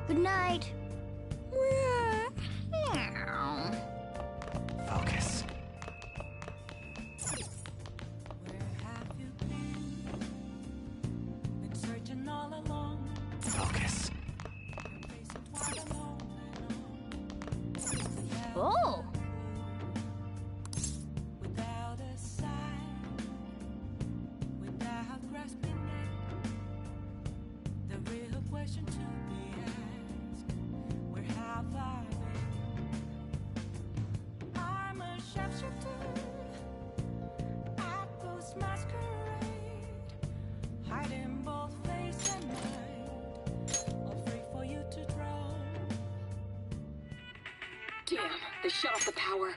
Good night. Focus. Where have you been? Been searching all along. Focus. Facing twice alone and on. Oh! Without a sign, without grasping it, the real question to be asked: where have I been? I'm a sharpshooter at this masquerade, hiding both face and mind, all free for you to draw. Damn, they shut off the power.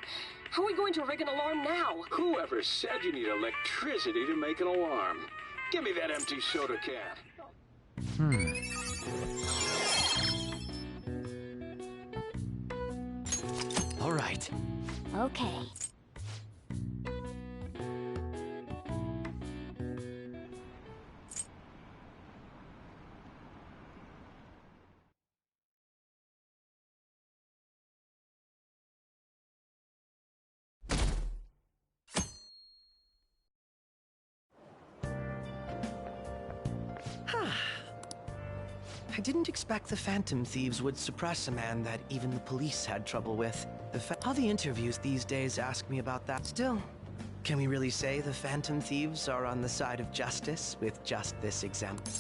How are we going to rig an alarm now? Whoever said you need electricity to make an alarm? Give me that empty soda can. right. Okay. I didn't expect the Phantom Thieves would suppress a man that even the police had trouble with. All the interviews these days ask me about that. Still, can we really say the Phantom Thieves are on the side of justice with just this exempt?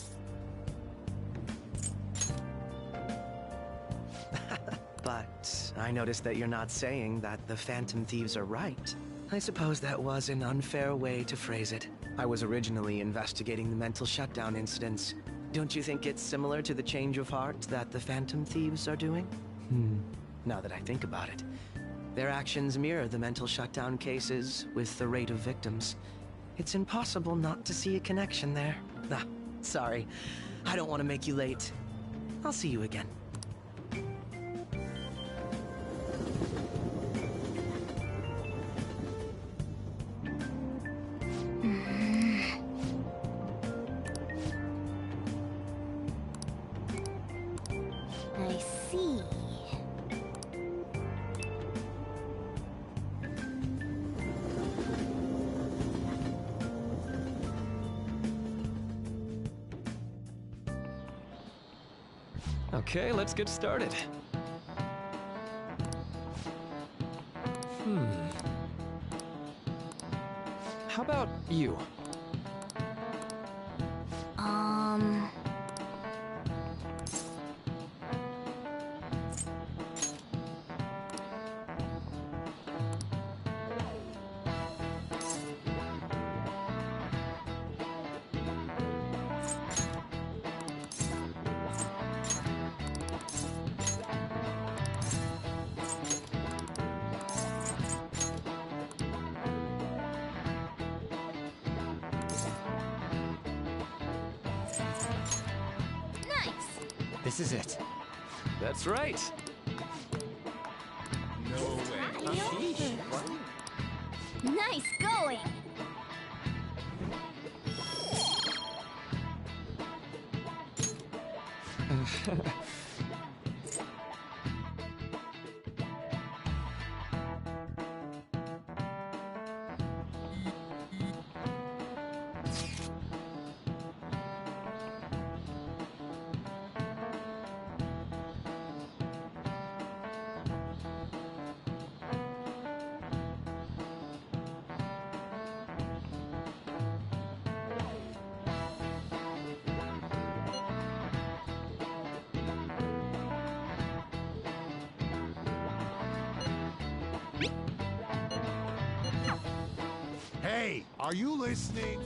But I noticed that you're not saying that the Phantom Thieves are right. I suppose that was an unfair way to phrase it. I was originally investigating the mental shutdown incidents. Don't you think it's similar to the change of heart that the Phantom Thieves are doing? Now that I think about it, their actions mirror the mental shutdown cases with the rate of victims. It's impossible not to see a connection there. Ah, sorry. I don't want to make you late. I'll see you again. I see. Okay, let's get started. How about you? This is it. That's right. Nice going! Hey, are you listening?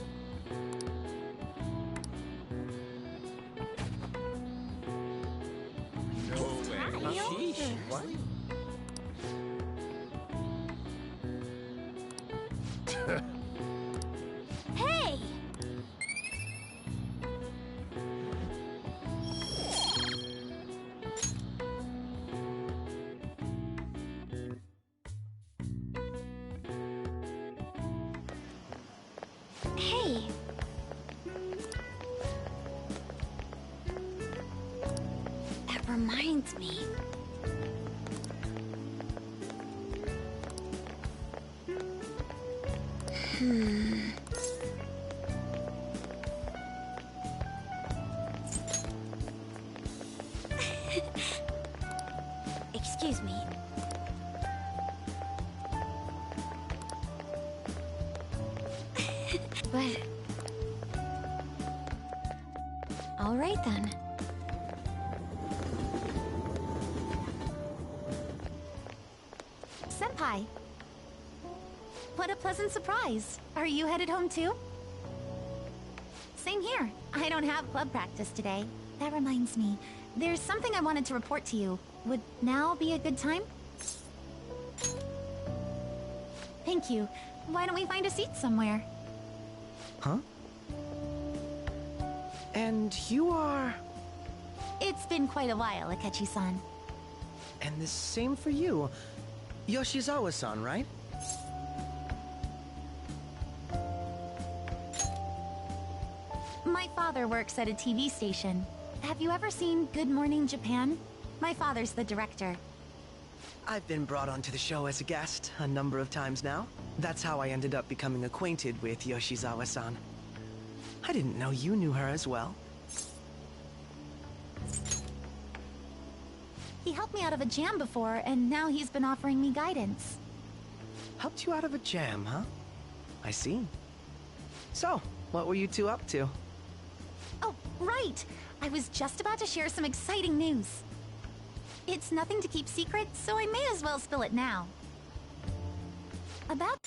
Hey! Hey! That reminds me. Excuse me. But... all right then. Senpai! What a pleasant surprise. Are you headed home too? Same here. I don't have club practice today. That reminds me, there's something I wanted to report to you. Would now be a good time? Thank you. Why don't we find a seat somewhere? Huh? And you are... It's been quite a while, Akechi-san. And the same for you. Yoshizawa-san, right? My father works at a TV station. Have you ever seen Good Morning Japan? My father's the director. I've been brought onto the show as a guest a number of times now. That's how I ended up becoming acquainted with Yoshizawa-san. I didn't know you knew her as well. He helped me out of a jam before, and now he's been offering me guidance. Helped you out of a jam, huh? I see. So, what were you two up to? Oh, right! I was just about to share some exciting news. It's nothing to keep secret, so I may as well spill it now. About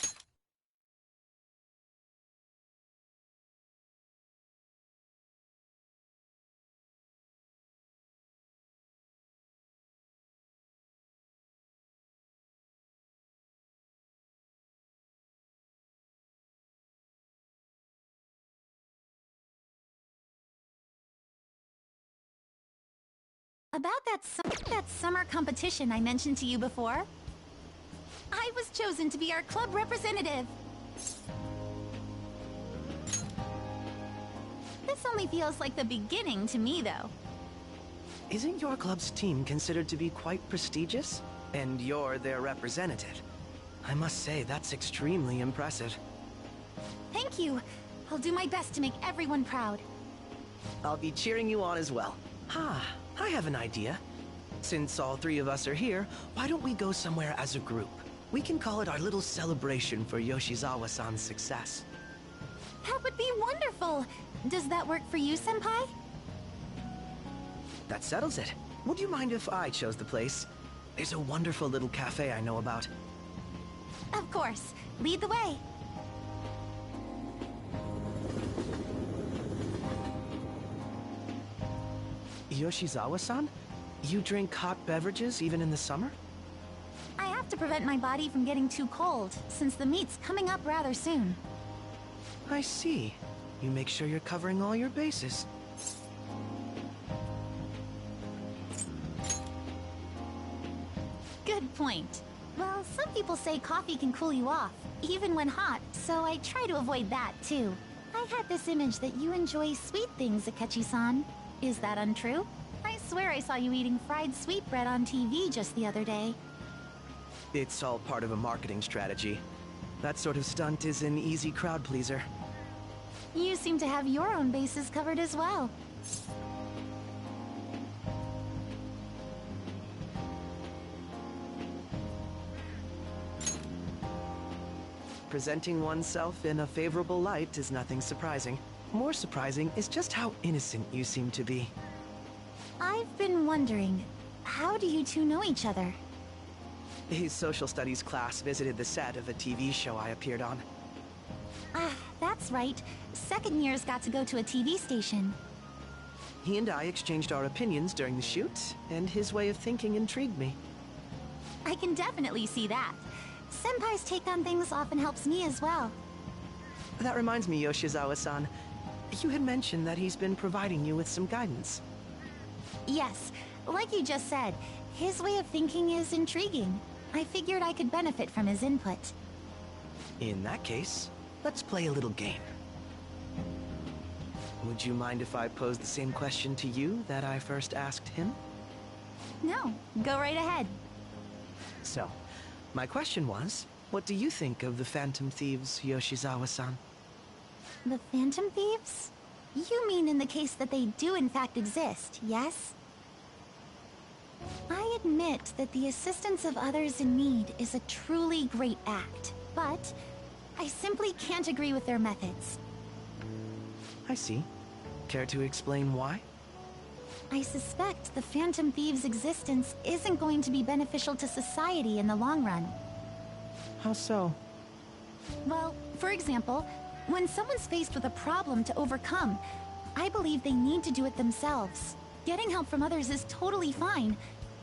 that summer competition I mentioned to you before. I was chosen to be our club representative. This only feels like the beginning to me, though. Isn't your club's team considered to be quite prestigious? And you're their representative. I must say, that's extremely impressive. Thank you. I'll do my best to make everyone proud. I'll be cheering you on as well. I have an idea. Since all three of us are here, why don't we go somewhere as a group? We can call it our little celebration for Yoshizawa-san's success. That would be wonderful! Does that work for you, Senpai? That settles it. Would you mind if I chose the place? There's a wonderful little cafe I know about. Of course. Lead the way. Yoshizawa-san? You drink hot beverages even in the summer? I have to prevent my body from getting too cold, since the meet's coming up rather soon. I see. You make sure you're covering all your bases. Good point. Well, some people say coffee can cool you off, even when hot, so I try to avoid that, too. I had this image that you enjoy sweet things, Akechi-san. Is that untrue? I swear I saw you eating fried sweetbread on TV just the other day. It's all part of a marketing strategy. That sort of stunt is an easy crowd pleaser. You seem to have your own bases covered as well. Presenting oneself in a favorable light is nothing surprising. More surprising is just how innocent you seem to be. I've been wondering, how do you two know each other? His social studies class visited the set of a TV show I appeared on. Ah, that's right. Second years got to go to a TV station. He and I exchanged our opinions during the shoot, and his way of thinking intrigued me. I can definitely see that. Senpai's take on things often helps me as well. That reminds me, Yoshizawa-san. You had mentioned that he's been providing you with some guidance. Yes, like you just said, his way of thinking is intriguing. I figured I could benefit from his input. In that case, let's play a little game. Would you mind if I posed the same question to you that I first asked him? No, go right ahead. So, my question was, what do you think of the Phantom Thieves, Yoshizawa-san? The Phantom Thieves? You mean in the case that they do in fact exist, yes? I admit that the assistance of others in need is a truly great act, but I simply can't agree with their methods. I see. Care to explain why? I suspect the Phantom Thieves' existence isn't going to be beneficial to society in the long run. How so? Well, for example, when someone's faced with a problem to overcome, I believe they need to do it themselves. Getting help from others is totally fine,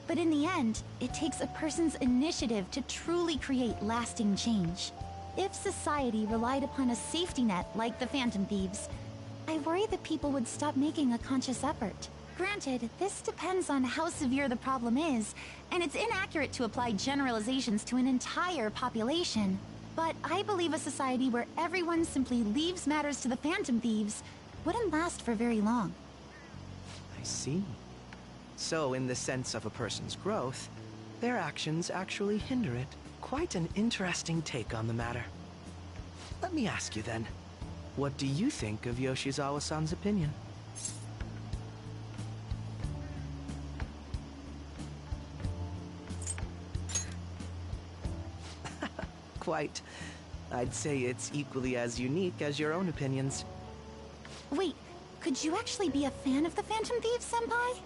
but in the end, it takes a person's initiative to truly create lasting change. If society relied upon a safety net like the Phantom Thieves, I worry that people would stop making a conscious effort. Granted, this depends on how severe the problem is, and it's inaccurate to apply generalizations to an entire population. But I believe a society where everyone simply leaves matters to the Phantom Thieves wouldn't last for very long. I see. So, in the sense of a person's growth, their actions actually hinder it. Quite an interesting take on the matter. Let me ask you then, what do you think of Yoshizawa-san's opinion? Quite. I'd say it's equally as unique as your own opinions. Wait, could you actually be a fan of the Phantom Thieves, Senpai?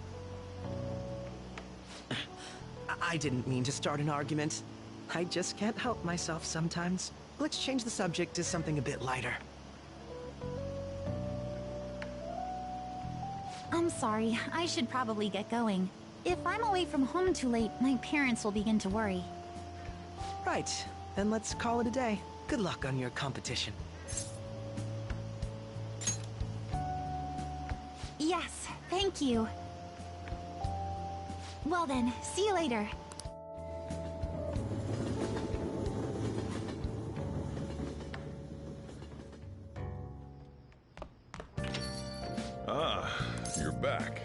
I didn't mean to start an argument. I just can't help myself sometimes. Let's change the subject to something a bit lighter. I'm sorry, I should probably get going. If I'm away from home too late, my parents will begin to worry. Right, then let's call it a day. Good luck on your competition. Yes, thank you. Well then, see you later. Ah, you're back.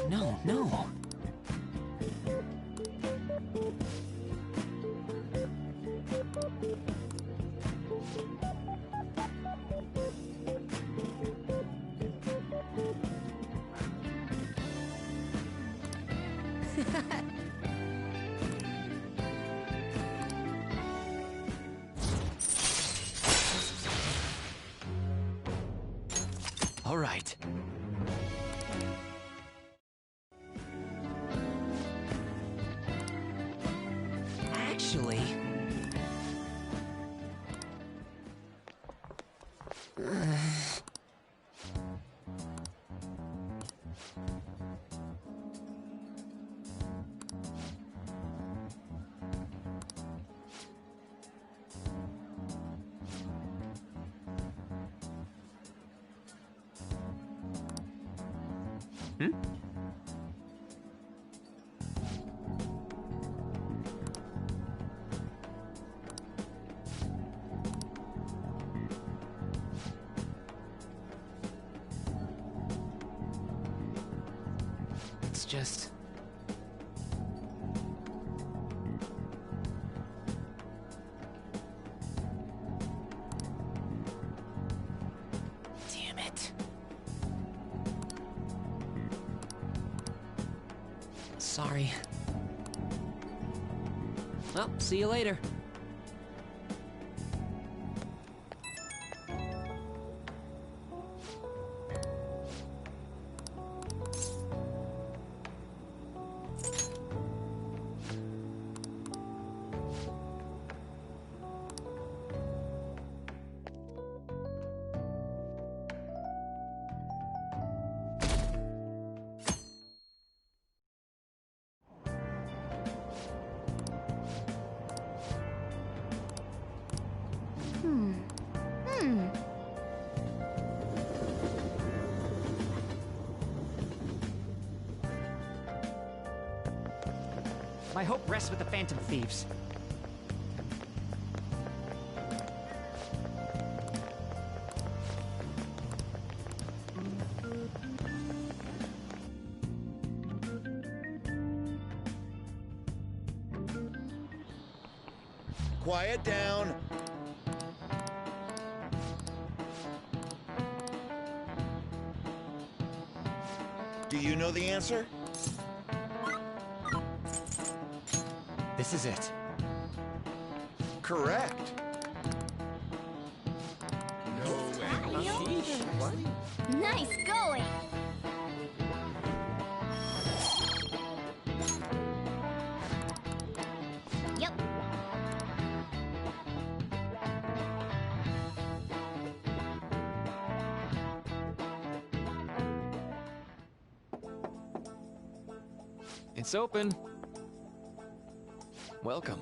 No. No, no. All right. Actually... Hmm? It's just... Damn it. Sorry. Well, see you later. My hope rests with the Phantom Thieves. quiet down. Do you know the answer? This is it. Correct. Nice going! Yep. It's open. Welcome.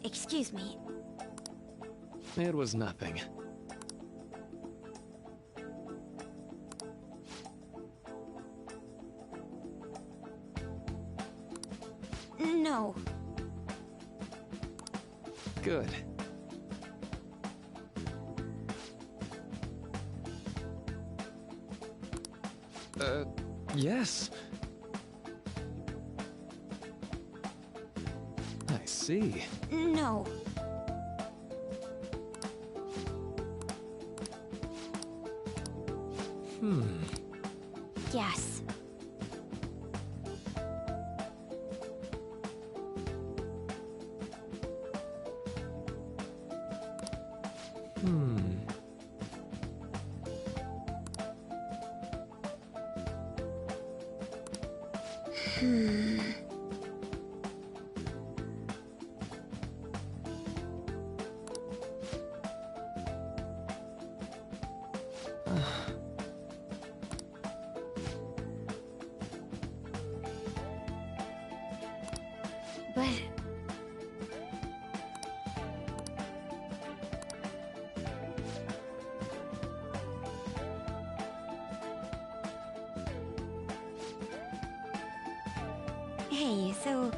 Excuse me. It was nothing. No. Good. Yes. I see. No. Yes. But... Hey, so...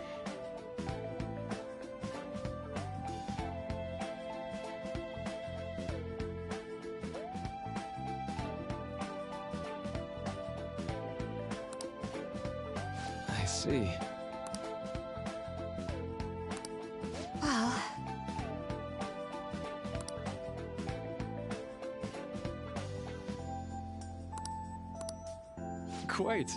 I see. Well... Quite.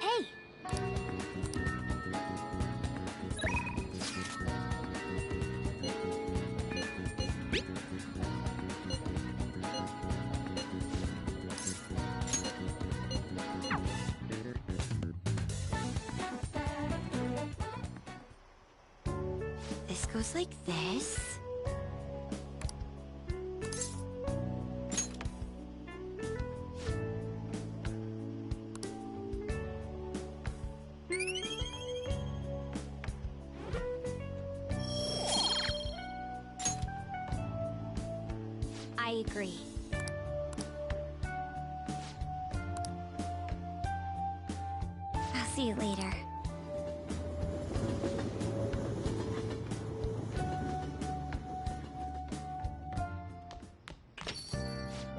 Hey! This goes like this. I agree. I'll see you later.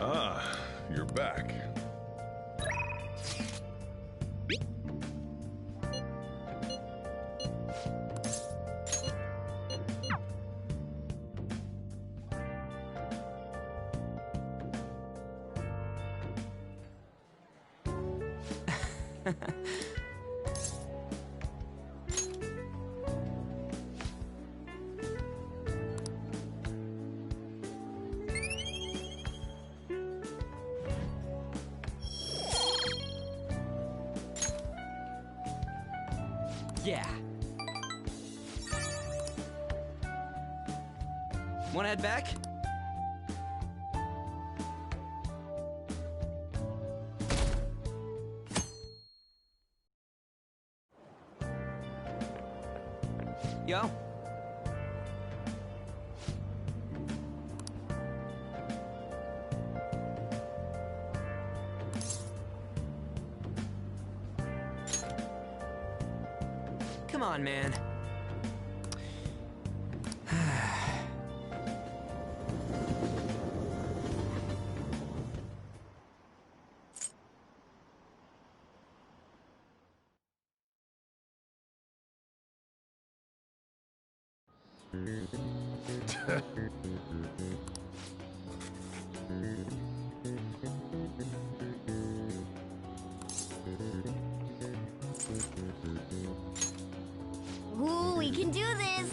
Ah, you're back. Yeah. Wanna head back? Yo. Come on, man. Ooh, we can do this!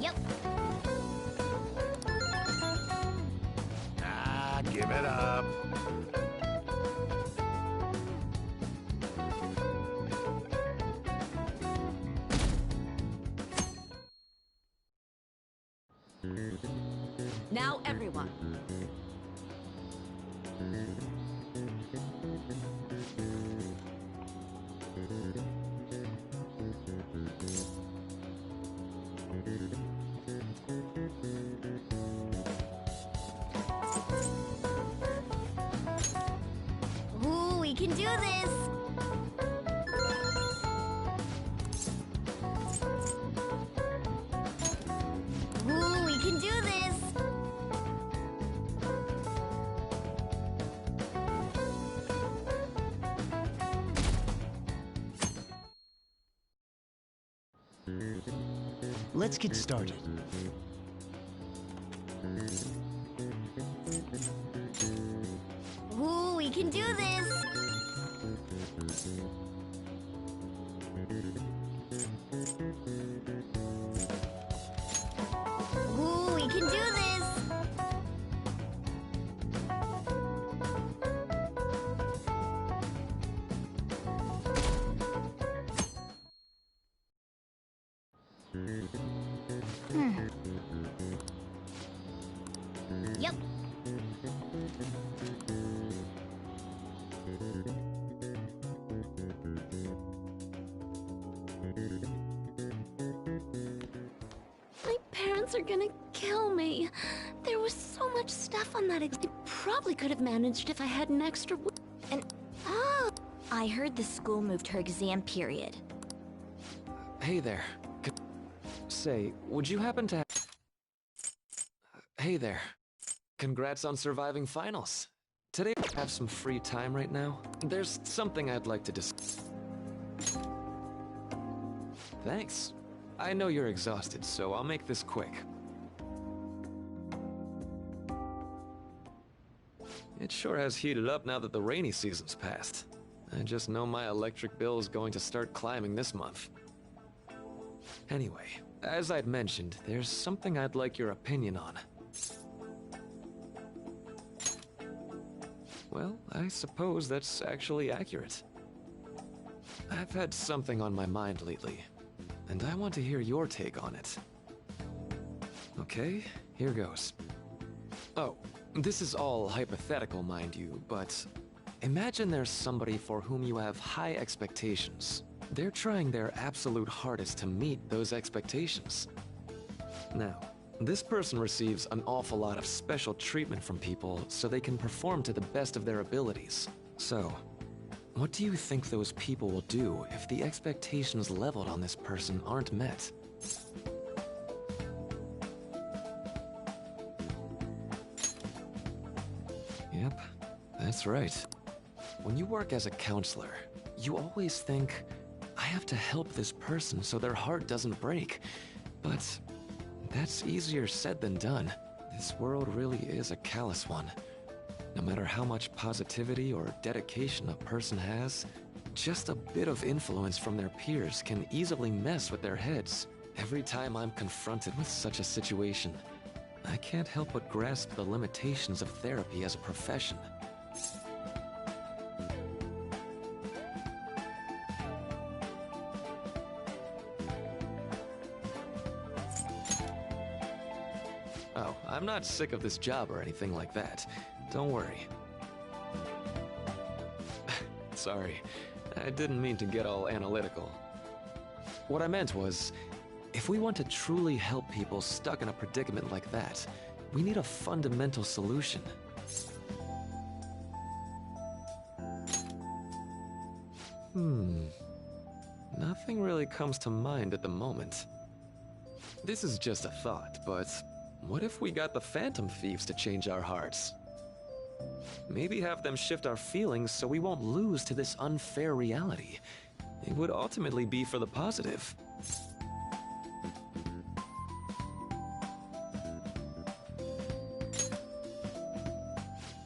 Yep. Ah, give it up. Now everyone. Ooh, we can do this! Ooh, we can do this! Let's get started. Ooh, we can do this! Ooh, we can do this! Yep. My parents are gonna kill me. There was so much stuff on that exam. I probably could have managed if I had an extra And oh, I heard the school moved her exam period. Hey there. Say, would you happen to Hey there. Congrats on surviving finals. Today I have some free time right now. There's something I'd like to discuss. Thanks. I know you're exhausted, so I'll make this quick. It sure has heated up now that the rainy season's passed. I just know my electric bill is going to start climbing this month. Anyway, as I'd mentioned, there's something I'd like your opinion on. Well, I suppose that's actually accurate. I've had something on my mind lately, and I want to hear your take on it. Okay, here goes. Oh, this is all hypothetical, mind you, but imagine there's somebody for whom you have high expectations. They're trying their absolute hardest to meet those expectations. Now, this person receives an awful lot of special treatment from people so they can perform to the best of their abilities. So, what do you think those people will do if the expectations leveled on this person aren't met? Yep, that's right. When you work as a counselor, you always think, I have to help this person so their heart doesn't break. But that's easier said than done. This world really is a callous one. No matter how much positivity or dedication a person has, just a bit of influence from their peers can easily mess with their heads. Every time I'm confronted with such a situation, I can't help but grasp the limitations of therapy as a profession. Oh, I'm not sick of this job or anything like that. Don't worry. Sorry. I didn't mean to get all analytical. What I meant was, if we want to truly help people stuck in a predicament like that, we need a fundamental solution. Nothing really comes to mind at the moment. This is just a thought, but what if we got the Phantom Thieves to change our hearts? Maybe have them shift our feelings so we won't lose to this unfair reality. It would ultimately be for the positive.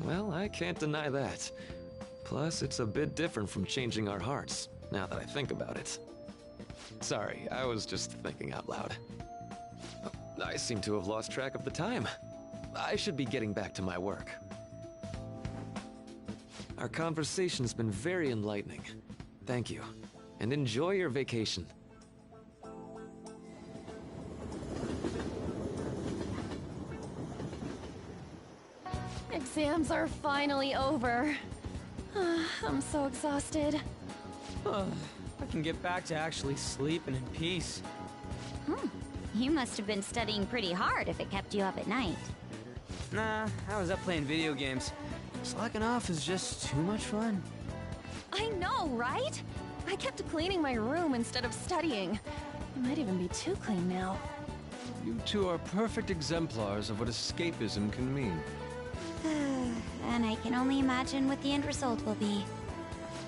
Well, I can't deny that. Plus, it's a bit different from changing our hearts, now that I think about it. Sorry, I was just thinking out loud. I seem to have lost track of the time. I should be getting back to my work. Our conversation's been very enlightening. Thank you, and enjoy your vacation. Exams are finally over. I'm so exhausted. I can get back to actually sleeping in peace. You must have been studying pretty hard if it kept you up at night. Nah, I was up playing video games. Slacking off is just too much fun. I know, right? I kept cleaning my room instead of studying. It might even be too clean now. You two are perfect exemplars of what escapism can mean. And I can only imagine what the end result will be.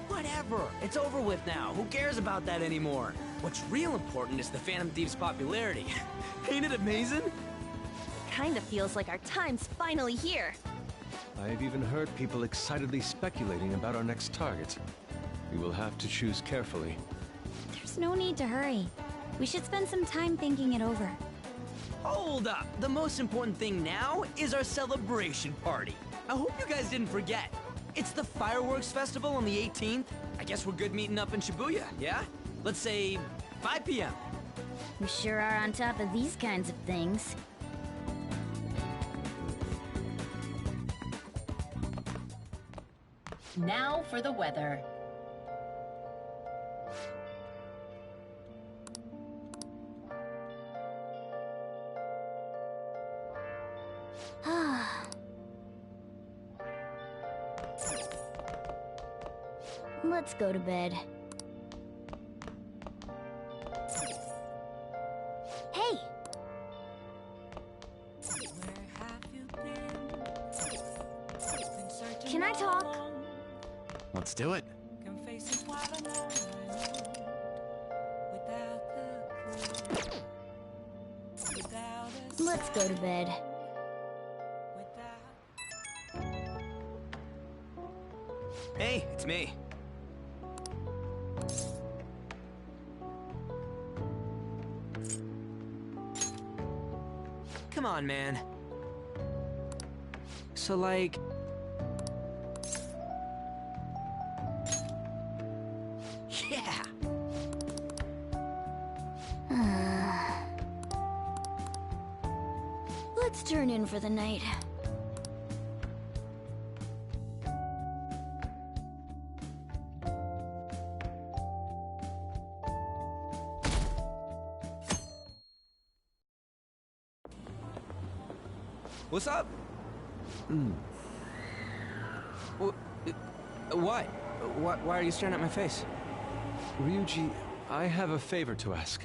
Whatever, it's over with now. Who cares about that anymore? What's real important is the Phantom Thieves' popularity. Ain't it amazing? Kinda feels like our time's finally here. I have even heard people excitedly speculating about our next target. We will have to choose carefully. There's no need to hurry. We should spend some time thinking it over. Hold up! The most important thing now is our celebration party. I hope you guys didn't forget. It's the fireworks festival on the 18th. I guess we're good meeting up in Shibuya, yeah? Let's say 5 p.m. We sure are on top of these kinds of things. Now for the weather. Let's go to bed. Hey! Can I talk? Let's do it. Let's go to bed. Hey, it's me. Come on, man. So, like... Yeah! Let's turn in for the night. What's up? What? Why are you staring at my face? Ryuji, I have a favor to ask.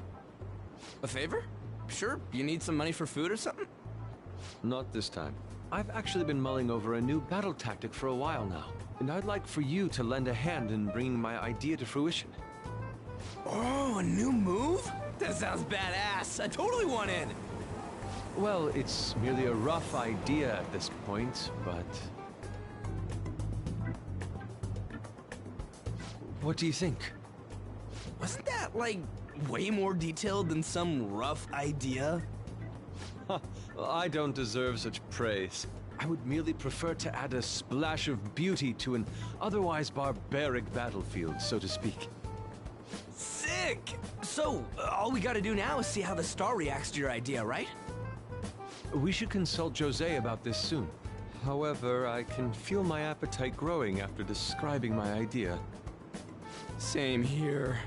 A favor? Sure, you need some money for food or something? Not this time. I've actually been mulling over a new battle tactic for a while now, and I'd like for you to lend a hand in bringing my idea to fruition. Oh, a new move? That sounds badass. I totally want in. Well, it's merely a rough idea at this point, but... What do you think? Wasn't that, like, way more detailed than some rough idea? Well, I don't deserve such praise. I would merely prefer to add a splash of beauty to an otherwise barbaric battlefield, so to speak. Sick! So, all we gotta do now is see how the star reacts to your idea, right? We should consult Jose about this soon. However, I can feel my appetite growing after describing my idea. Same here.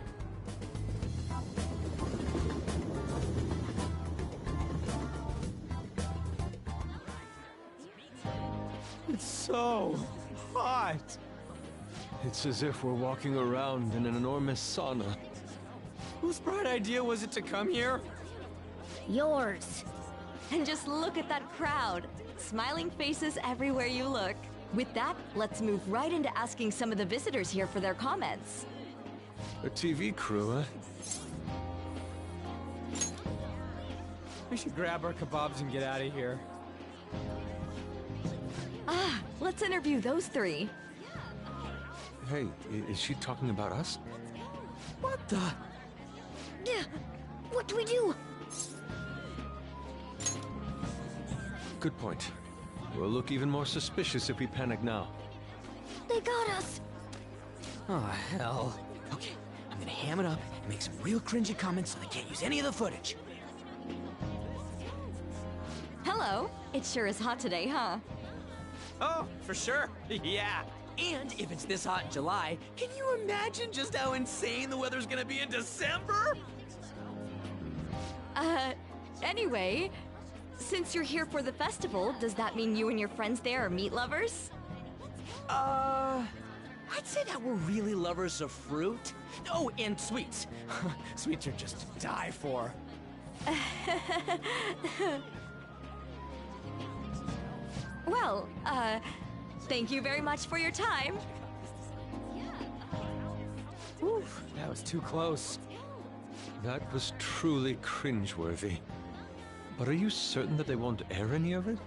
It's so hot. It's as if we're walking around in an enormous sauna. Whose bright idea was it to come here? Yours. And just look at that crowd. Smiling faces everywhere you look. With that, let's move right into asking some of the visitors here for their comments. A TV crew, huh? We should grab our kebabs and get out of here. Ah, let's interview those three. Hey, is she talking about us? What the? Yeah. What do we do? Good point. We'll look even more suspicious if we panic now. They got us. Oh, hell. Okay, I'm gonna ham it up and make some real cringy comments so they can't use any of the footage. Hello. It sure is hot today, huh? Oh, for sure. Yeah. And if it's this hot in July, can you imagine just how insane the weather's gonna be in December? Anyway, since you're here for the festival, does that mean you and your friends there are meat lovers? I'd say that we're really lovers of fruit. Oh, and sweets. Sweets are just to die for. Well, thank you very much for your time. Oof, that was too close. That was truly cringeworthy. But are you certain that they won't air any of it?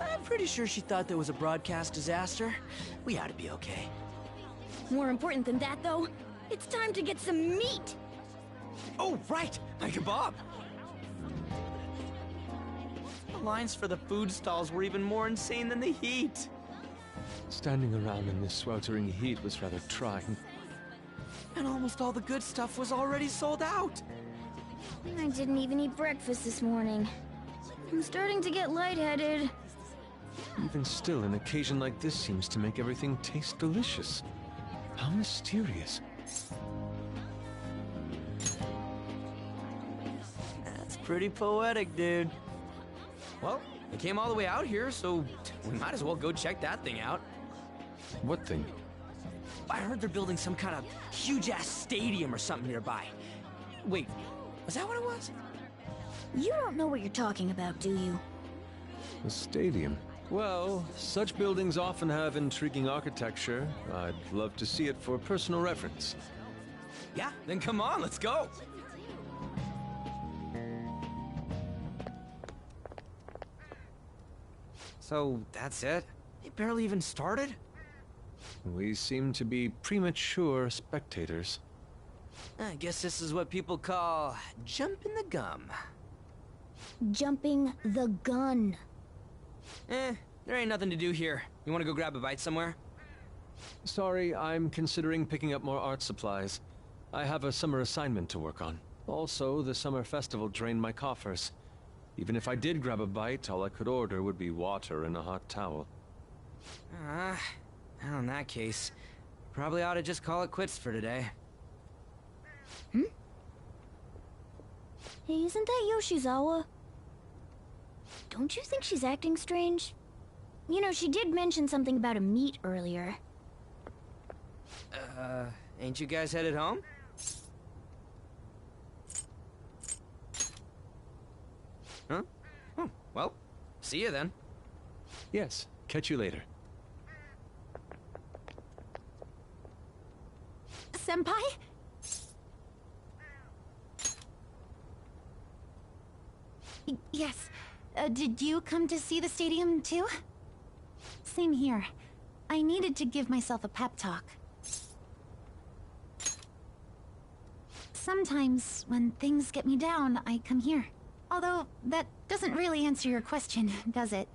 I'm pretty sure she thought there was a broadcast disaster. We ought to be okay. More important than that, though, it's time to get some meat. Oh, right, my kebab. The lines for the food stalls were even more insane than the heat. Standing around in this sweltering heat was rather trying. And almost all the good stuff was already sold out. I didn't even eat breakfast this morning. I'm starting to get lightheaded. Even still, an occasion like this seems to make everything taste delicious. How mysterious. That's pretty poetic, dude. Well, we came all the way out here, so we might as well go check that thing out. What thing? I heard they're building some kind of huge-ass stadium or something nearby. Wait, was that what it was? You don't know what you're talking about, do you? A stadium. Well, such buildings often have intriguing architecture. I'd love to see it for personal reference. Yeah, then come on, let's go. So, that's it? They barely even started? We seem to be premature spectators. I guess this is what people call jumping the gum. Jumping the gun. There ain't nothing to do here. You wanna go grab a bite somewhere? Sorry, I'm considering picking up more art supplies. I have a summer assignment to work on. Also, the summer festival drained my coffers. Even if I did grab a bite, all I could order would be water and a hot towel. Well, in that case, probably ought to just call it quits for today. Hey, isn't that Yoshizawa? Don't you think she's acting strange? You know, she did mention something about a meet earlier. Ain't you guys headed home? Huh? Oh, well, see you then. Yes, catch you later. Senpai? Yes. Did you come to see the stadium, too? Same here. I needed to give myself a pep talk. Sometimes, when things get me down, I come here. Although, that doesn't really answer your question, does it?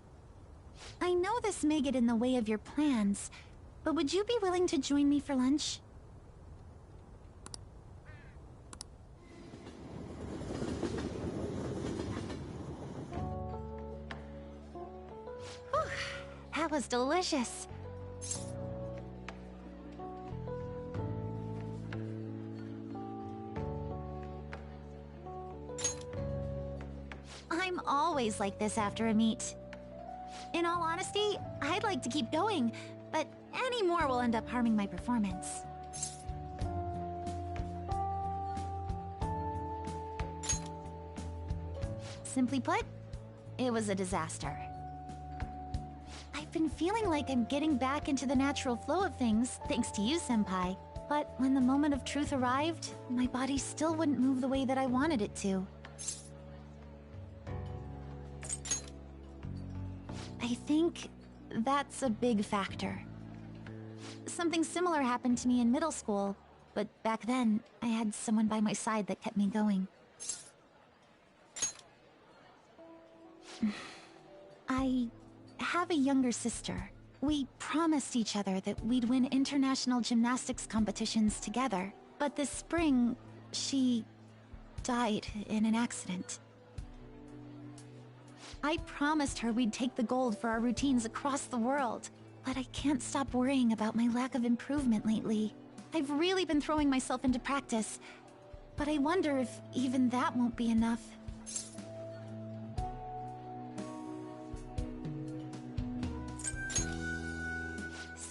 I know this may get in the way of your plans, but would you be willing to join me for lunch? Whew, that was delicious. I'm always like this after a meet. In all honesty, I'd like to keep going, but any more will end up harming my performance. Simply put, it was a disaster. I've been feeling like I'm getting back into the natural flow of things, thanks to you, Senpai. But when the moment of truth arrived, my body still wouldn't move the way that I wanted it to. I think that's a big factor. Something similar happened to me in middle school, but back then, I had someone by my side that kept me going. I have a younger sister. We promised each other that we'd win international gymnastics competitions together. But this spring, she died in an accident. I promised her we'd take the gold for our routines across the world. But I can't stop worrying about my lack of improvement lately. I've really been throwing myself into practice, but I wonder if even that won't be enough.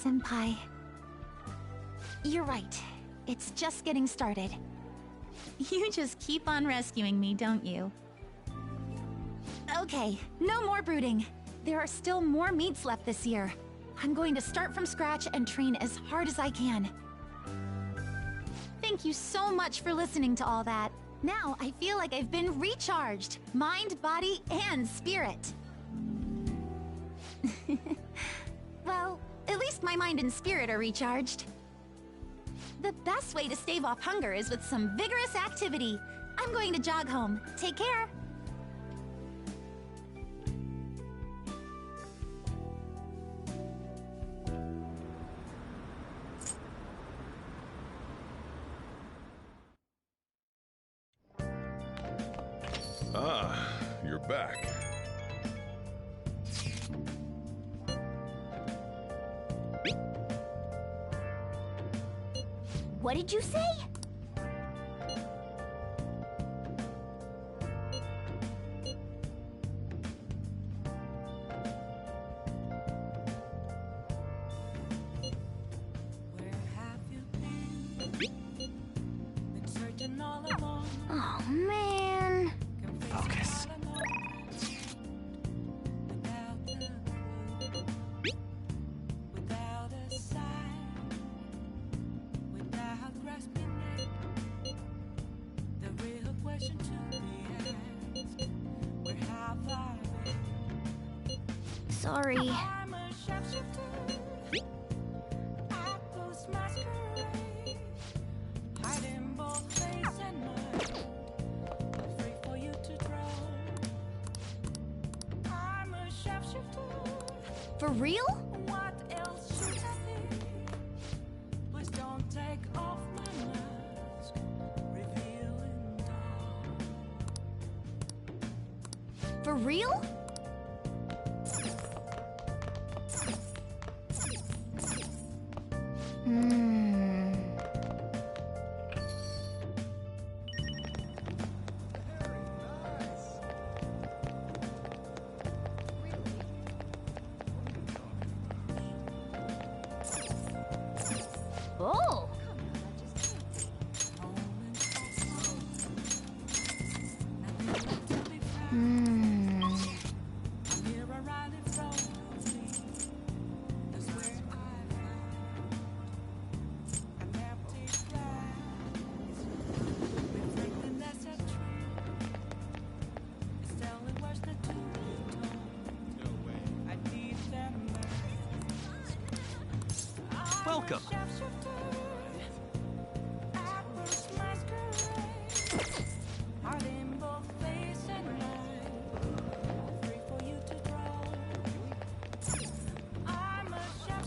Senpai, you're right. It's just getting started. You just keep on rescuing me, don't you? Okay, no more brooding. There are still more meets left this year. I'm going to start from scratch and train as hard as I can. Thank you so much for listening to all that. Now I feel like I've been recharged. Mind, body, and spirit. Well, at least my mind and spirit are recharged. The best way to stave off hunger is with some vigorous activity. I'm going to jog home. Take care. Ah, you're back. What did you say? Oh, man. Focus. Sorry. For real? What else should I be? Please don't take off my mask, revealing dark. For real? Oh! Welcome.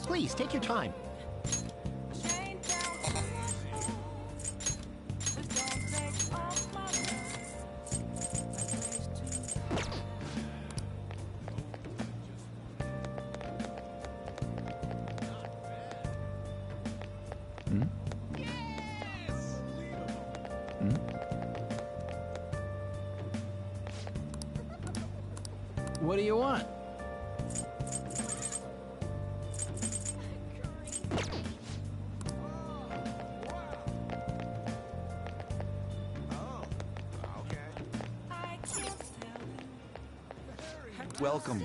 Please, take your time. What do you want? Welcome.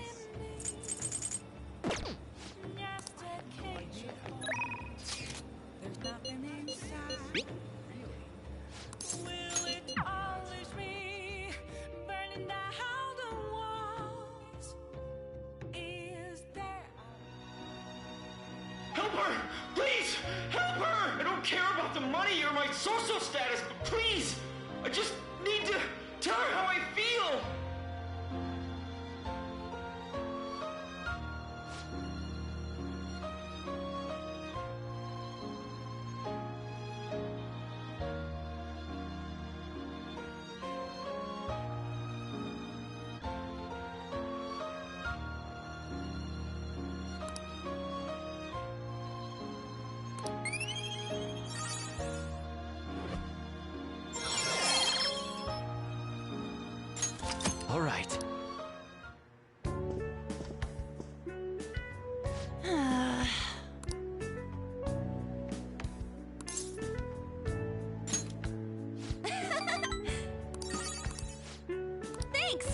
Help her! Please! Help her! I don't care about the money or my social status, but please! I just need to tell her how I feel! All right. Thanks!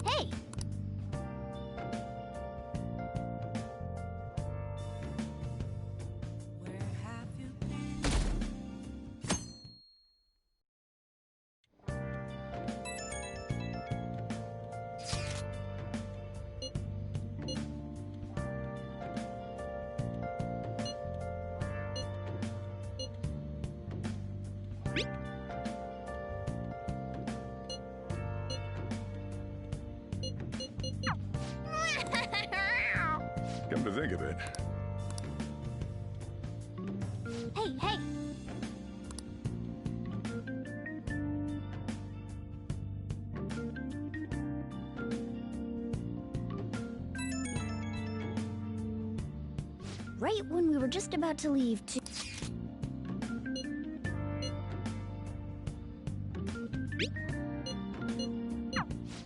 Hey! Come to think of it, Hey, hey! Right when we were just about to leave to...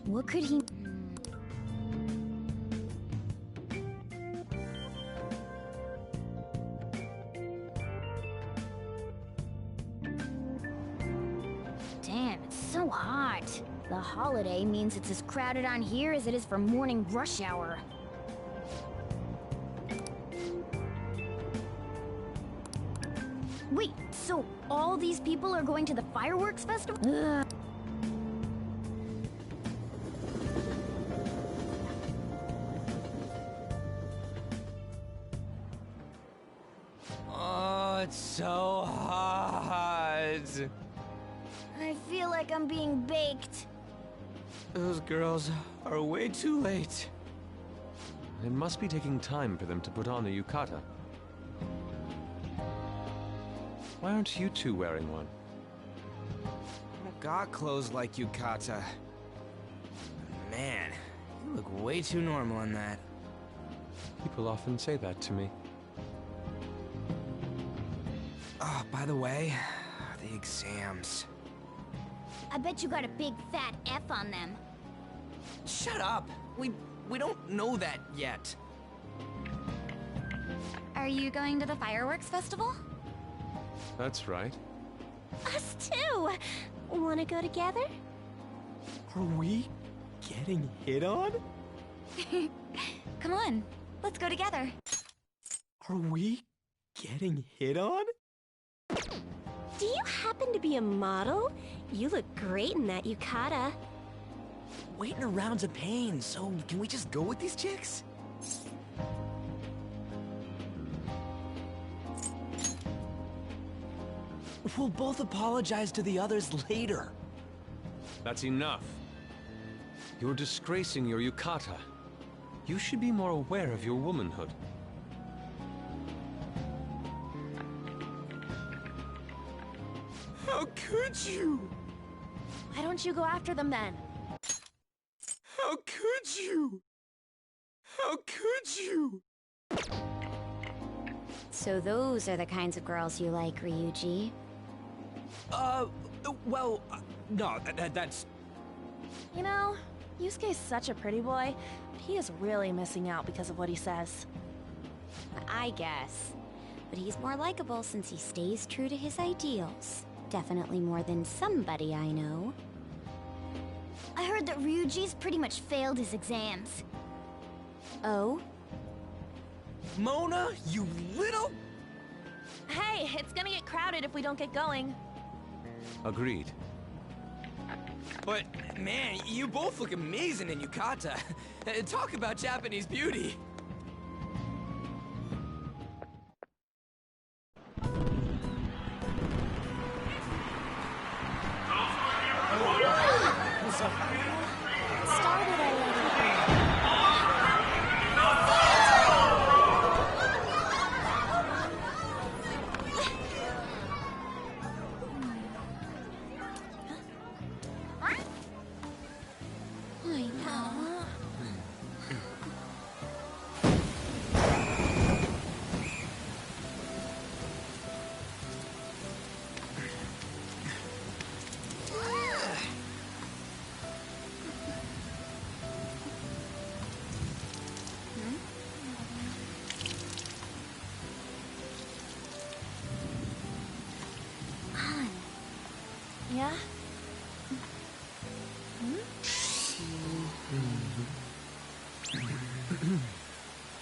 What could he... Damn, it's so hot. The holiday means it's as crowded on here as it is for morning rush hour. Wait, so all these people are going to the fireworks festival? Ugh. Oh, it's so hot. I feel like I'm being baked. Those girls are way too late. It must be taking time for them to put on a yukata. Why aren't you two wearing one? I got clothes like yukata. Man, you look way too normal in that. People often say that to me. Oh, by the way, the exams. I bet you got a big fat F on them. Shut up! We don't know that yet. Are you going to the fireworks festival? That's right. Us too! Wanna go together? Are we getting hit on? Come on, let's go together. Are we getting hit on? Do you happen to be a model? You look great in that yukata. Waiting around's a pain, so can we just go with these chicks? We'll both apologize to the others later. That's enough. You're disgracing your yukata. You should be more aware of your womanhood. could you? Why don't you go after them then? How could you? How could you? So those are the kinds of girls you like, Ryuji? Well, no, that's... You know, Yusuke's such a pretty boy, but he is really missing out because of what he says. I guess. But he's more likable since he stays true to his ideals. Definitely more than somebody I know. I heard that Ryuji's pretty much failed his exams. Oh? Mona, you little... Hey, it's gonna get crowded if we don't get going. Agreed. But, man, you both look amazing in yukata. Talk about Japanese beauty. Yeah?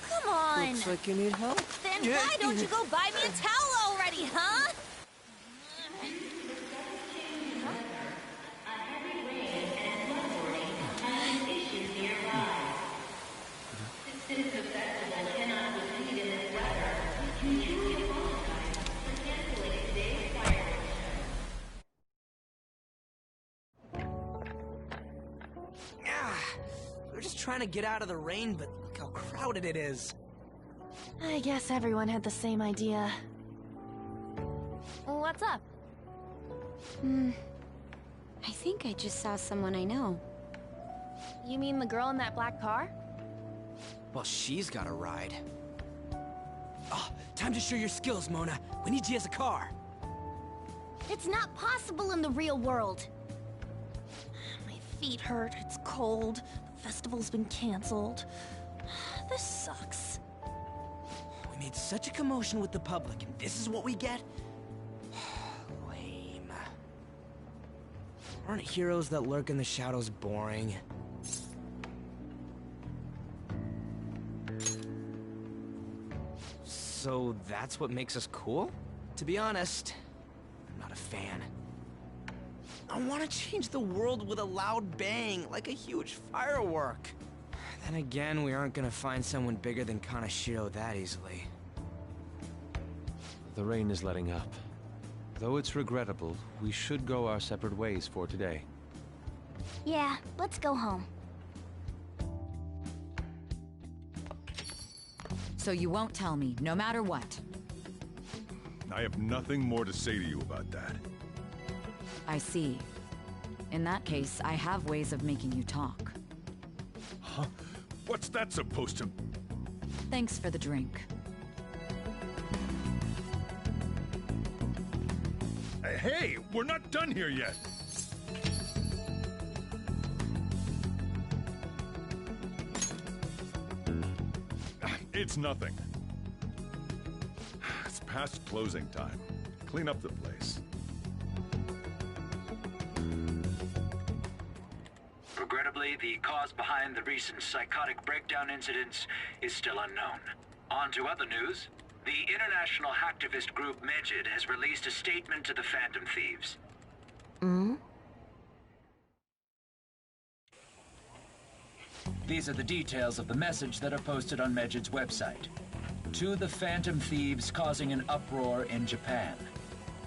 Come on! Looks like you need help. Then why don't you go buy me a towel already, huh? We're just trying to get out of the rain, but look how crowded it is. I guess everyone had the same idea. What's up? I think I just saw someone I know. You mean the girl in that black car? Well, she's got a ride. Oh, time to show your skills, Mona. We need you as a car. It's not possible in the real world. My feet hurt, it's cold, the festival's been canceled. This sucks. We made such a commotion with the public, and this is what we get? Lame. Aren't heroes that lurk in the shadows boring? So that's what makes us cool? To be honest, I'm not a fan. I want to change the world with a loud bang, like a huge firework. Then again, we aren't gonna find someone bigger than Kanashiro that easily. The rain is letting up. Though it's regrettable, we should go our separate ways for today. Yeah, let's go home. So you won't tell me, no matter what. I have nothing more to say to you about that. I see. In that case, I have ways of making you talk. Huh? What's that supposed to... Thanks for the drink. Hey, we're not done here yet! It's nothing. It's past closing time. Clean up the place. Regrettably, the cause behind the recent psychotic breakdown incidents is still unknown. On to other news. The international hacktivist group Megid has released a statement to the Phantom Thieves. These are the details of the message that are posted on Megid's website. To the Phantom Thieves causing an uproar in Japan.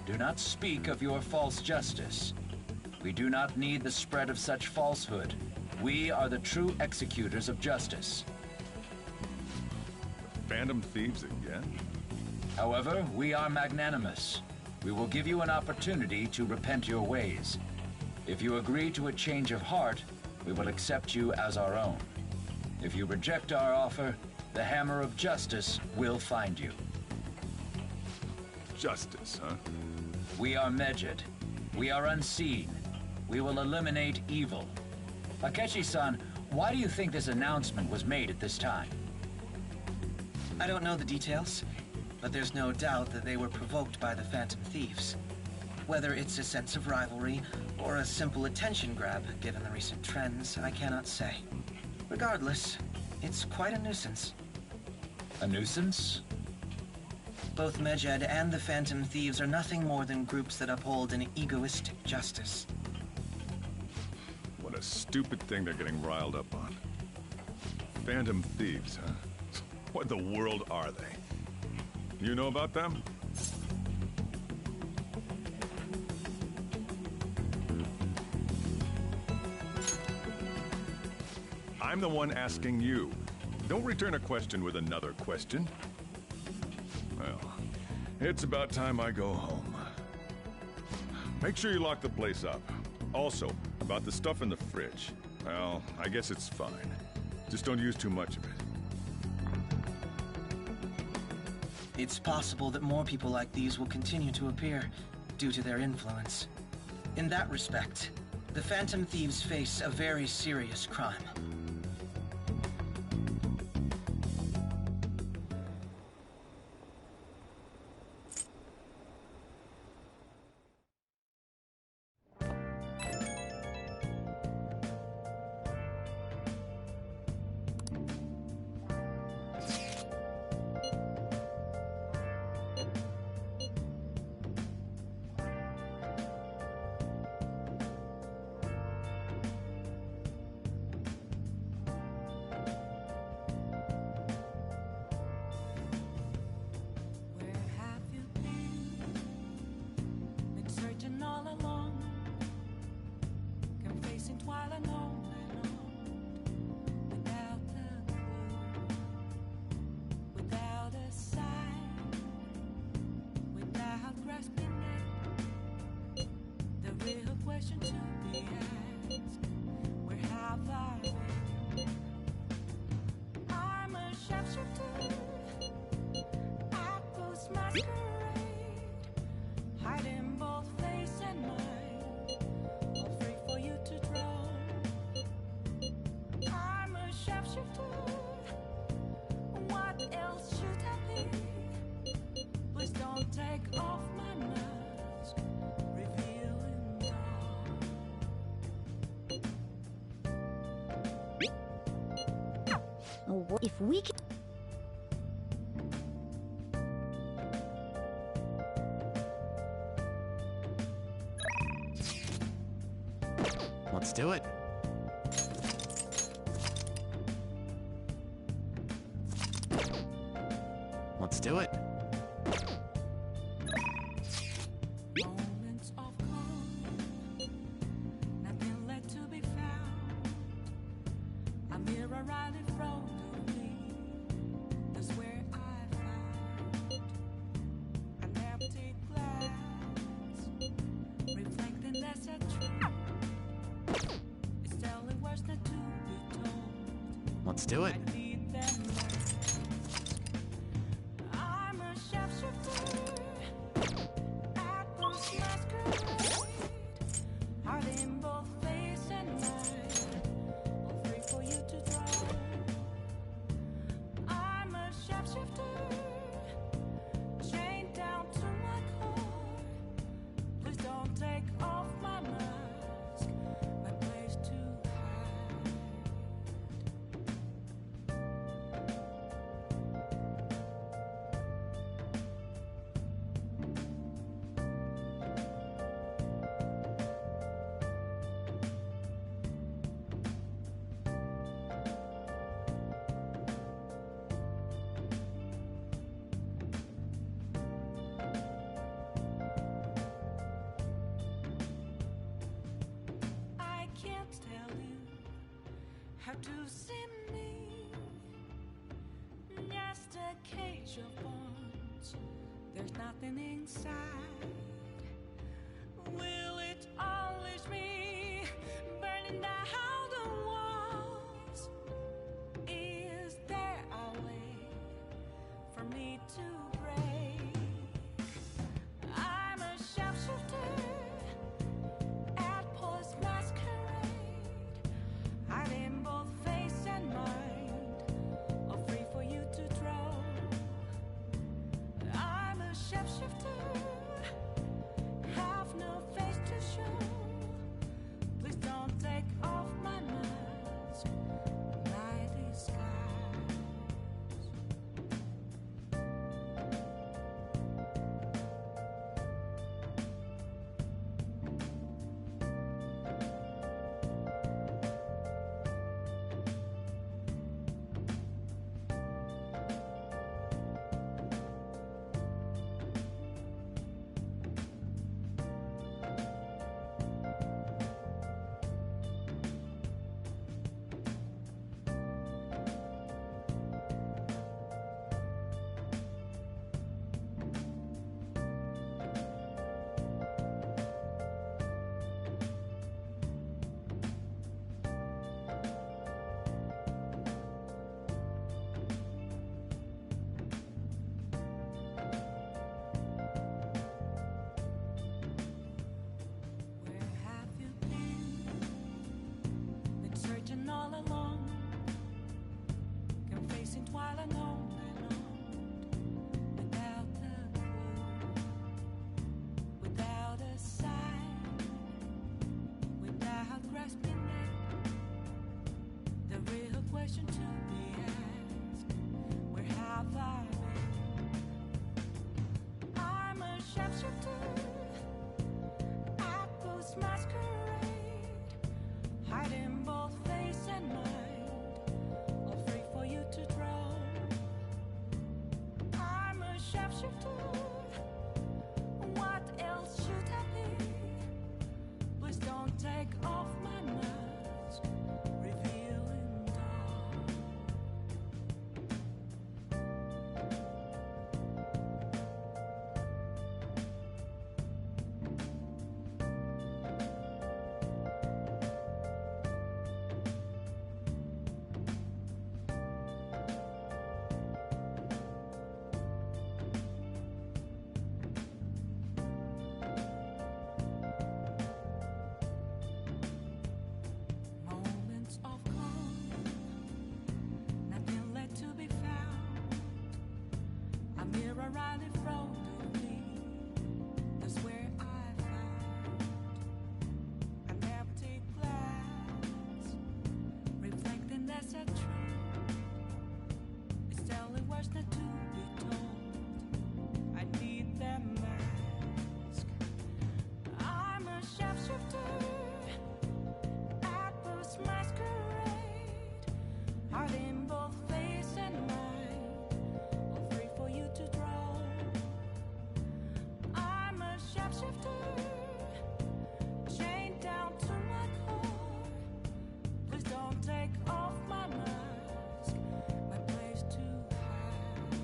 Do not speak of your false justice. We do not need the spread of such falsehood. We are the true executors of justice. Phantom Thieves again? However, we are magnanimous. We will give you an opportunity to repent your ways. If you agree to a change of heart, we will accept you as our own. If you reject our offer, the Hammer of Justice will find you. Justice, huh? We are Medjed. We are unseen. We will eliminate evil. Akechi-san, why do you think this announcement was made at this time? I don't know the details, but there's no doubt that they were provoked by the Phantom Thieves. Whether it's a sense of rivalry or a simple attention grab, given the recent trends, I cannot say. Regardless, it's quite a nuisance. A nuisance? Both Medjed and the Phantom Thieves are nothing more than groups that uphold an egoistic justice. What a stupid thing they're getting riled up on. Phantom Thieves, huh? What the world are they? You know about them? I'm the one asking you. Don't return a question with another question. Well, it's about time I go home. Make sure you lock the place up. Also, about the stuff in the fridge. Well, I guess it's fine. Just don't use too much of it. It's possible that more people like these will continue to appear due to their influence. In that respect, the Phantom Thieves face a very serious crime. If we can... Let's do it. Let's do it. Moments of calm, nothing left to be found. A mirror right in front of me, that's where I found an empty glass, reflecting that's a truth. It's telling words not to be told. Let's do it. I need them last. I'm a shapeshifter. Heart in both face and mind, all free for you to draw. I'm a shapeshifter, chained down to my core. Please don't take off my mask, my place to how to see me, just a cage of bones There's nothing inside. Will it always be burning down the walls? Is there a way for me to break? I'm a sharpshooter at Post Masquerade, hiding both face and mind, all free for you to throw. I'm a shapeshifter, have no face to show. Please don't take off my mask, my disguise. Where have you been searching all along, confessing while alone and on, without a clue, without a sign, without grasping it. The real question to be asked: where have I been? I'm a sharpshooter at Post Masquerade, hiding both face and mind, all free for you to throw. I'm a sharpshooter, what else should I be? Please don't take off my mask, revealing dawn. Moments of calm, nothing left to be found. A mirror right in front of me, that's where I found an empty glass, reflecting that's a truth. It's telling words not to be told. I need that mask. I'm a sharpshooter at Post Masquerade, hiding both face and mind, all free for you to throw. I'm a sharpshooter, chained down to my core. Please don't take off my mask, my place to hide.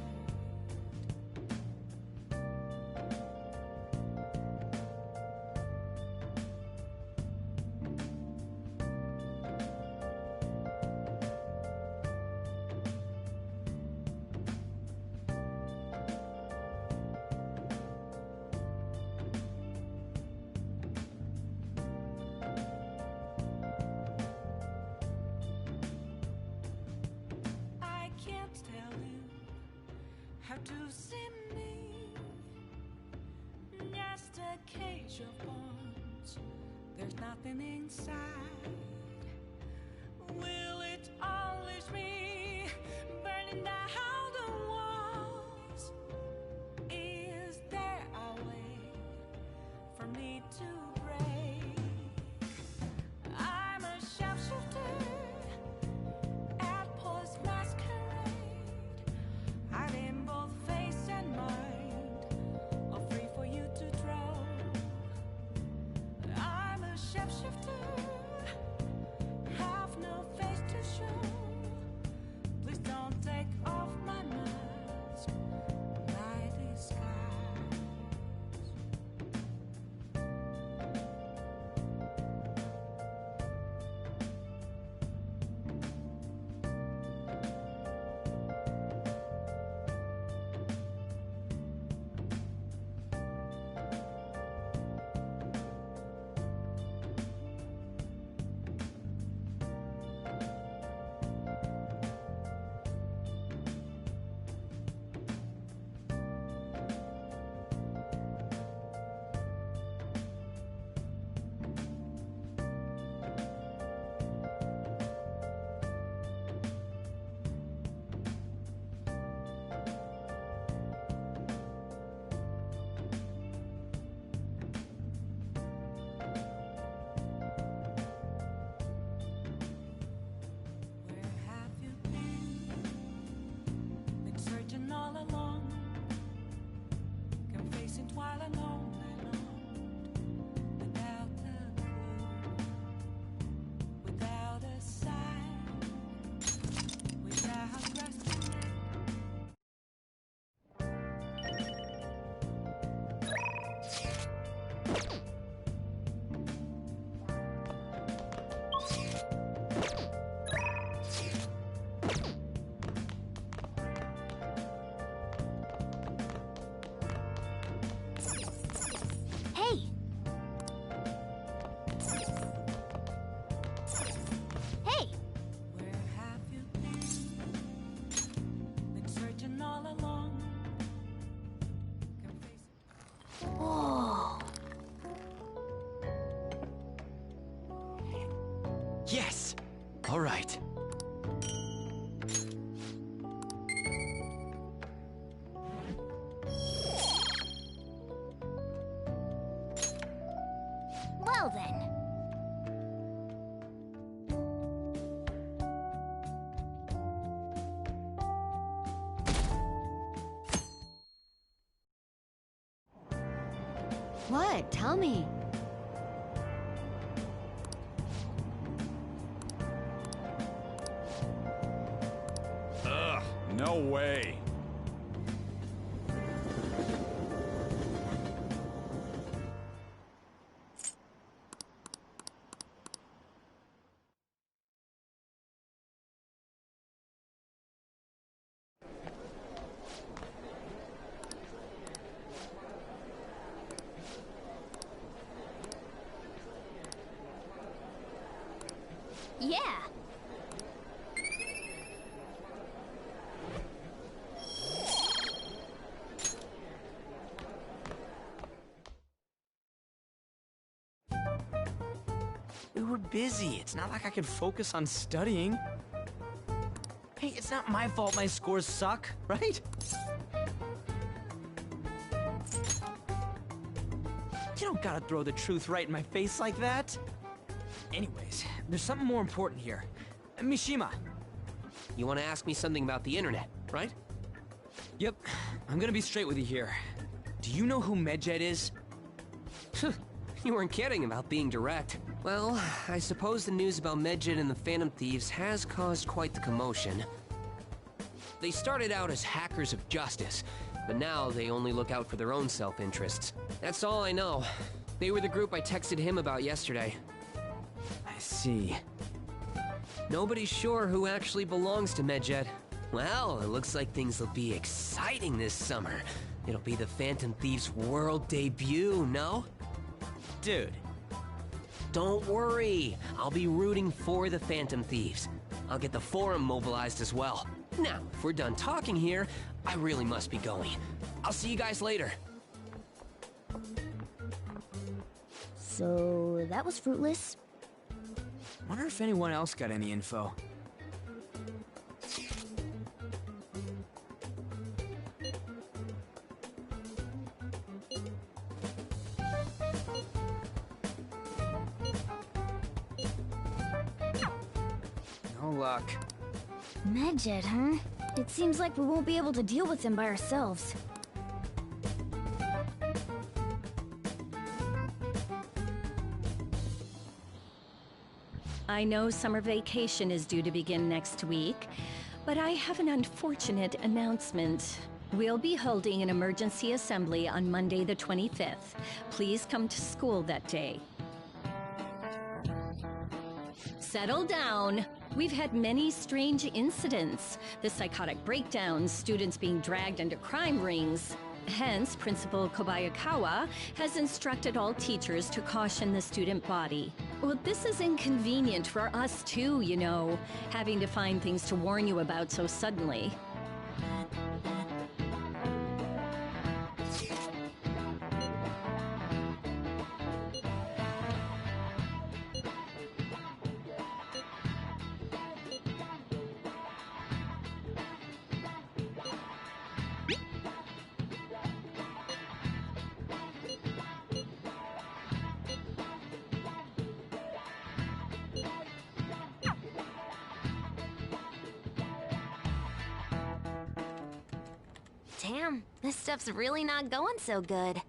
I can't tell you how to see me. Just a cage of bones. There's nothing inside. Will it always be burning down the walls? Is there a way for me to break? I'm a sharpshooter at Post Masquerade, hiding both face and mind, all free for you to throw. I'm a shapeshifter Yes! All right. Well then. What? Tell me. Ugh, no way. Yeah. We were busy. It's not like I could focus on studying. Hey, it's not my fault my scores suck, right? You don't gotta throw the truth right in my face like that. Anyways, there's something more important here. Mishima. You want to ask me something about the internet, right? Yep. I'm gonna be straight with you here. Do you know who Medjed is? You weren't kidding about being direct. Well, I suppose the news about Medjed and the Phantom Thieves has caused quite the commotion. They started out as hackers of justice, but now they only look out for their own self-interests. That's all I know. They were the group I texted him about yesterday. I see. Nobody's sure who actually belongs to Medjed. Well, it looks like things will be exciting this summer. It'll be the Phantom Thieves' world debut, no? Dude. Don't worry. I'll be rooting for the Phantom Thieves. I'll get the forum mobilized as well. Now, if we're done talking here, I really must be going. I'll see you guys later. So, that was fruitless. Wonder if anyone else got any info. No luck. Medjed, huh? It seems like we won't be able to deal with him by ourselves. I know summer vacation is due to begin next week, but I have an unfortunate announcement. We'll be holding an emergency assembly on Monday the 25th. Please come to school that day. Settle down. We've had many strange incidents. The psychotic breakdowns, students being dragged into crime rings. Hence, Principal Kobayakawa has instructed all teachers to caution the student body. Well, this is inconvenient for us too, you know, having to find things to warn you about so suddenly. Damn, this stuff's really not going so good.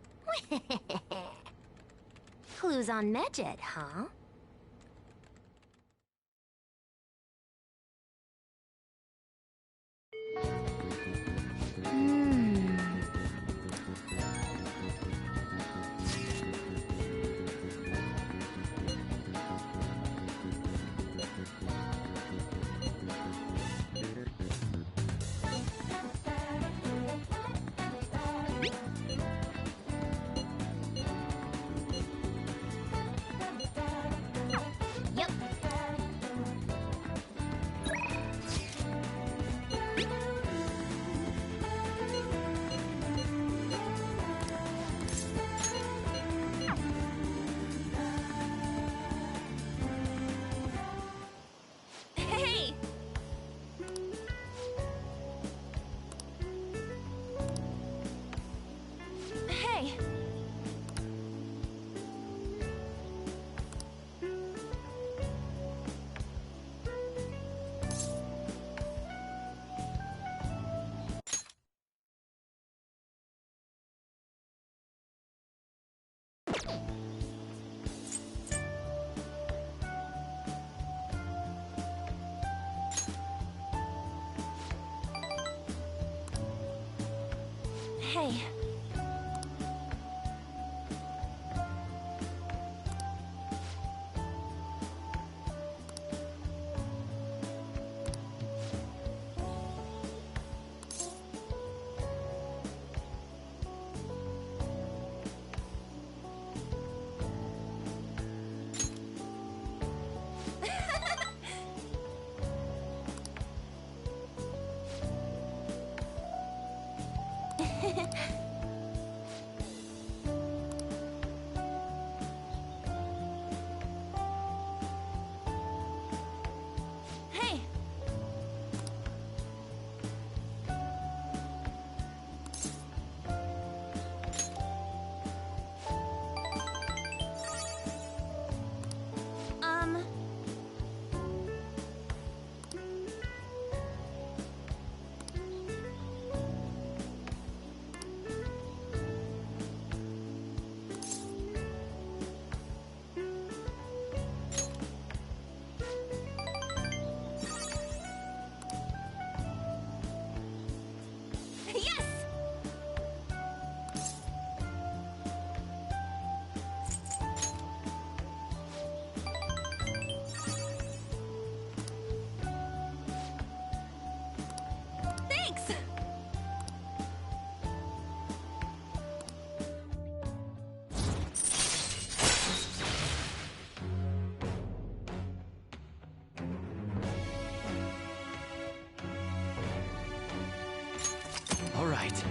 Clues on Medjed, huh? Hey. Hey. Yes! Thanks! All right.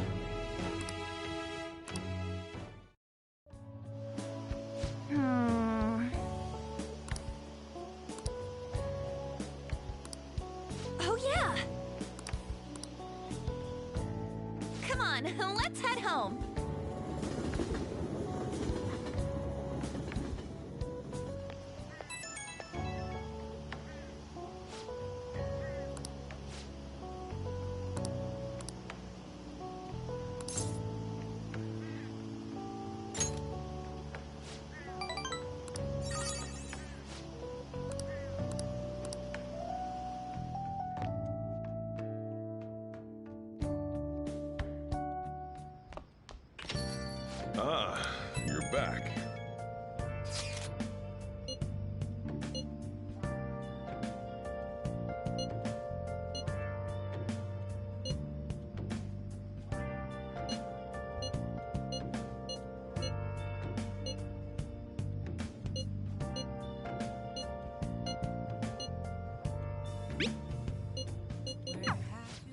Oh, yeah! Come on, let's head home. Ah, you're back.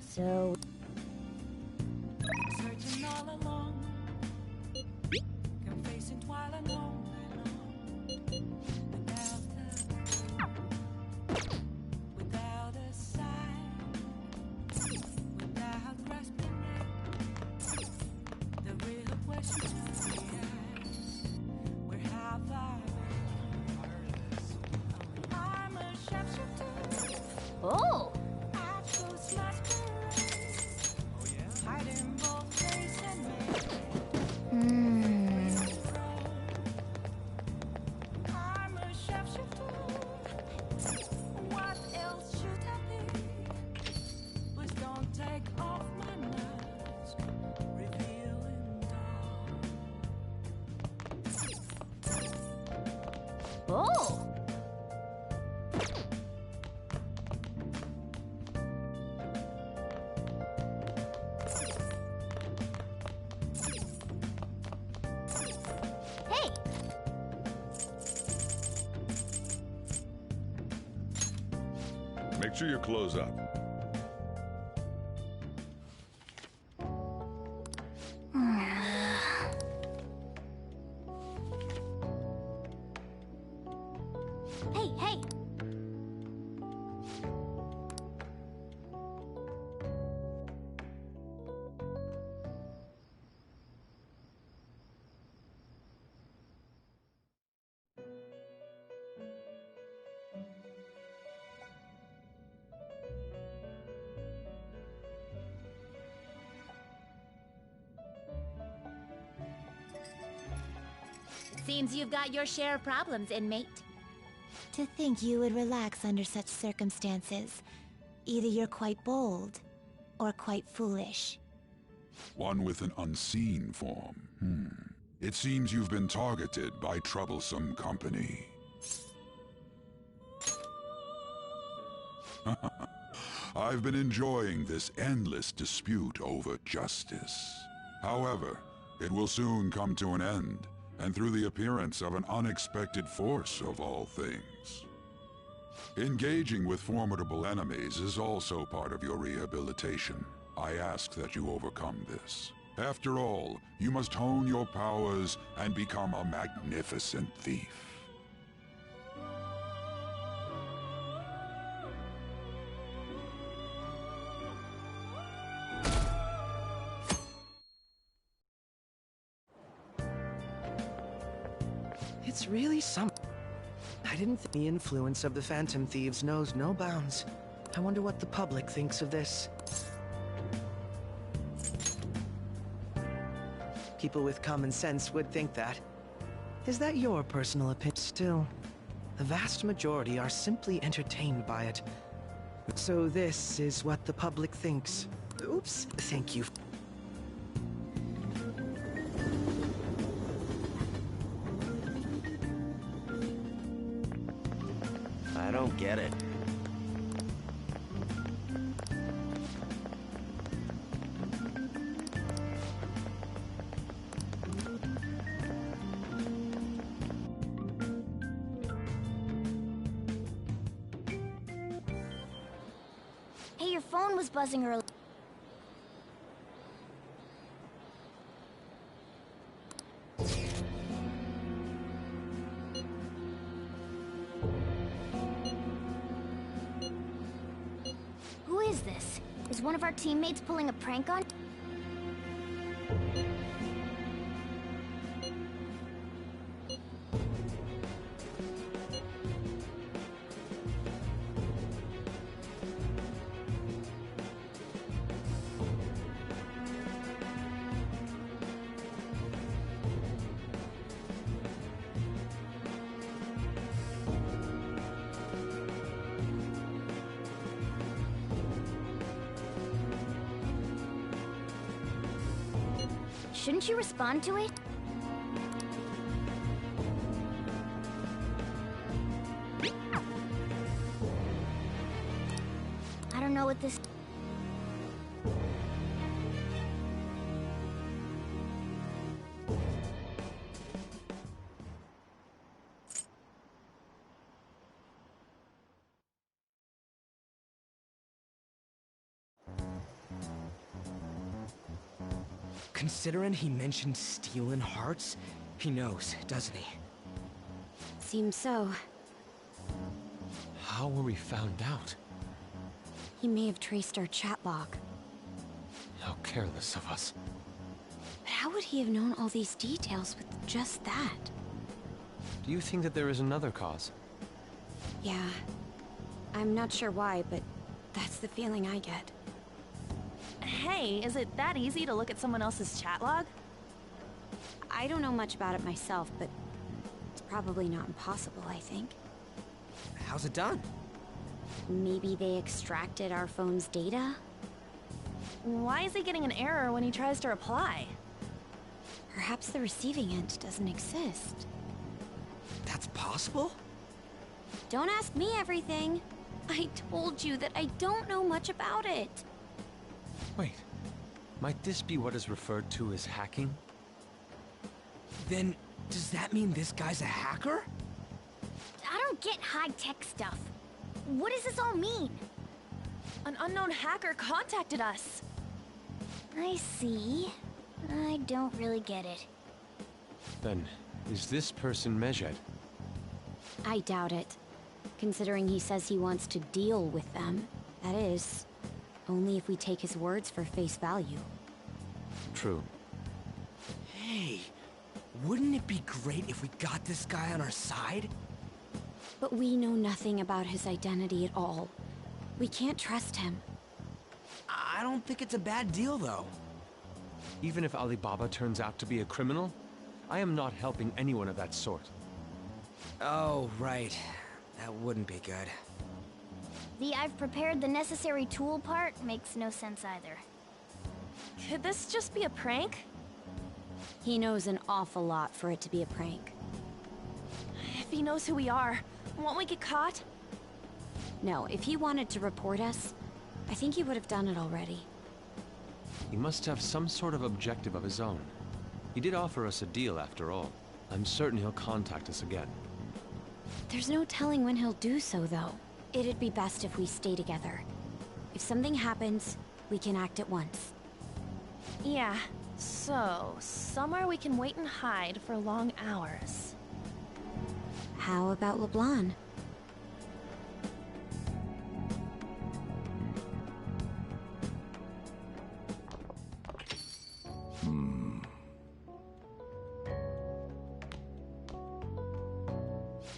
So... Searching all along, confessing while alone without a sign, without grasping it. The real question to me is, where have I been? I'm a sharpshooter. Oh! I chose masquerade. Hiding both face and man. I'm a sharpshooter. What else should I be? Please don't take off my mask, revealing dawn. Oh! Hey! Make sure you close up. Hey, hey! Seems you've got your share of problems, inmate. To think you would relax under such circumstances. Either you're quite bold, or quite foolish. One with an unseen form. It seems you've been targeted by troublesome company. I've been enjoying this endless dispute over justice. However, it will soon come to an end, and through the appearance of an unexpected force of all things. Engaging with formidable enemies is also part of your rehabilitation. I ask that you overcome this. After all, you must hone your powers and become a magnificent thief. It's really I didn't think the influence of the Phantom Thieves knows no bounds. I wonder what the public thinks of this. People with common sense would think that. Is that your personal opinion? Still, the vast majority are simply entertained by it. So this is what the public thinks. Oops, thank you. I don't get it. Hey, your phone was buzzing earlier. Who is this? Is one of our teammates pulling a prank on? Shouldn't you respond to it? I don't know what this... Considering he mentioned stealing hearts, he knows, doesn't he? Seems so. How were we found out? He may have traced our chat log. How careless of us. But how would he have known all these details with just that? Do you think that there is another cause? Yeah. I'm not sure why, but that's the feeling I get. Hey, is it that easy to look at someone else's chat log? I don't know much about it myself, but it's probably not impossible, I think. How's it done? Maybe they extracted our phone's data? Why is he getting an error when he tries to reply? Perhaps the receiving end doesn't exist. That's possible? Don't ask me everything. I told you that I don't know much about it. Wait, might this be what is referred to as hacking? Then, does that mean this guy's a hacker? I don't get high-tech stuff. What does this all mean? An unknown hacker contacted us. I see. I don't really get it. Then, is this person Medjed? I doubt it. Considering he says he wants to deal with them. That is, only if we take his words for face value. True. Hey, wouldn't it be great if we got this guy on our side? But we know nothing about his identity at all. We can't trust him. I don't think it's a bad deal, though. Even if Alibaba turns out to be a criminal, I am not helping anyone of that sort. Oh, right. That wouldn't be good. The I've prepared the necessary tool part makes no sense either. Could this just be a prank? He knows an awful lot for it to be a prank. If he knows who we are, won't we get caught? No, if he wanted to report us, I think he would have done it already. He must have some sort of objective of his own. He did offer us a deal after all. I'm certain he'll contact us again. There's no telling when he'll do so, though. It'd be best if we stay together. If something happens, we can act at once. Yeah, so somewhere we can wait and hide for long hours. How about LeBlanc?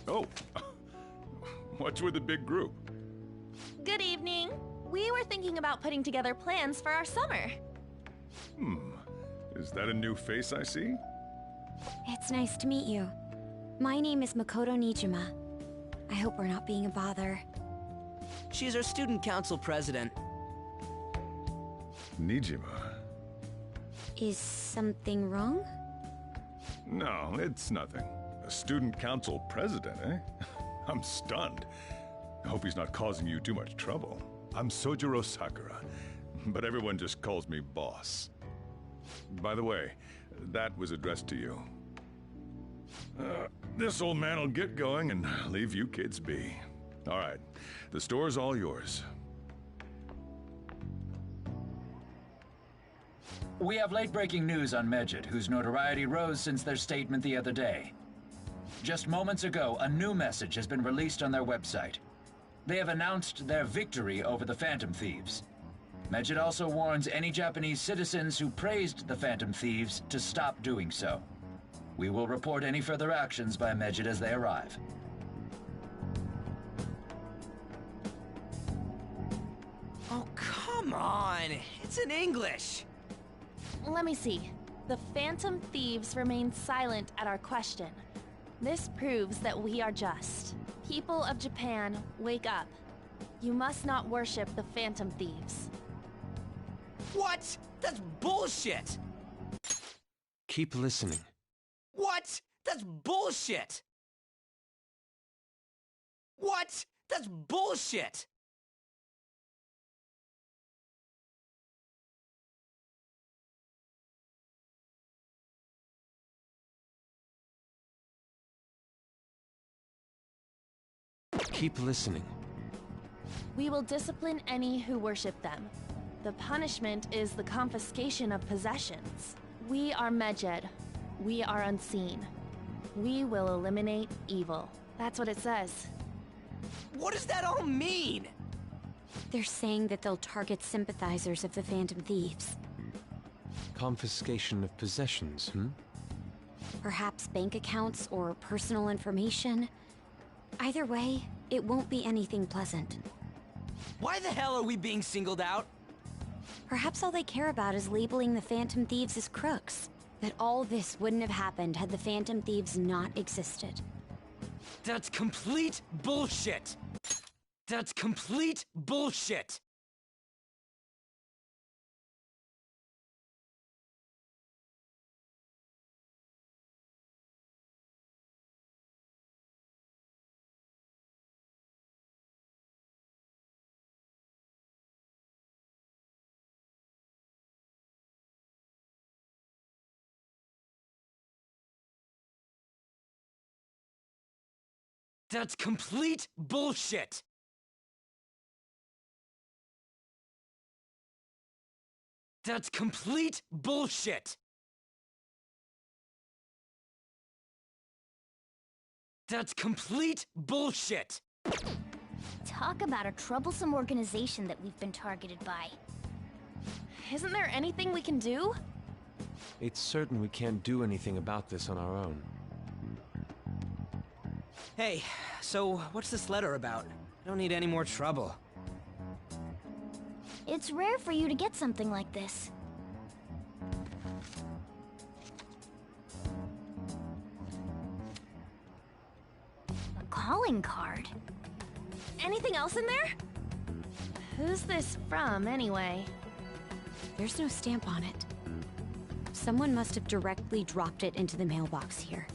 Oh, what's with the big group? Good evening. We were thinking about putting together plans for our summer. Is that a new face I see? It's nice to meet you. My name is Makoto Nijima. I hope we're not being a bother. She's our student council president. Nijima? Is something wrong? No, it's nothing. A student council president, eh? I'm stunned. I hope he's not causing you too much trouble. I'm Sojiro Sakura, but everyone just calls me boss. By the way, that was addressed to you. This old man will get going and leave you kids be. All right, the store's all yours. We have late-breaking news on Medjed, whose notoriety rose since their statement the other day. Just moments ago, a new message has been released on their website. They have announced their victory over the Phantom Thieves. Medjed also warns any Japanese citizens who praised the Phantom Thieves to stop doing so. We will report any further actions by Medjed as they arrive. Oh, come on! It's in English! Let me see. The Phantom Thieves remain silent at our question. This proves that we are just. People of Japan, wake up. You must not worship the Phantom Thieves. What? That's bullshit! Keep listening. What? That's bullshit! What? That's bullshit! Keep listening. We will discipline any who worship them. The punishment is the confiscation of possessions. We are Medjed. We are unseen. We will eliminate evil. That's what it says. What does that all mean? They're saying that they'll target sympathizers of the Phantom Thieves. Confiscation of possessions, Perhaps bank accounts or personal information. Either way, it won't be anything pleasant. Why the hell are we being singled out? Perhaps all they care about is labeling the Phantom Thieves as crooks. That all this wouldn't have happened had the Phantom Thieves not existed. That's complete bullshit! That's complete bullshit! That's complete bullshit! That's complete bullshit! That's complete bullshit! Talk about a troublesome organization that we've been targeted by. Isn't there anything we can do? It's certain we can't do anything about this on our own. Hey, so what's this letter about? I don't need any more trouble. It's rare for you to get something like this. A calling card? Anything else in there? Who's this from, anyway? There's no stamp on it. Someone must have directly dropped it into the mailbox here.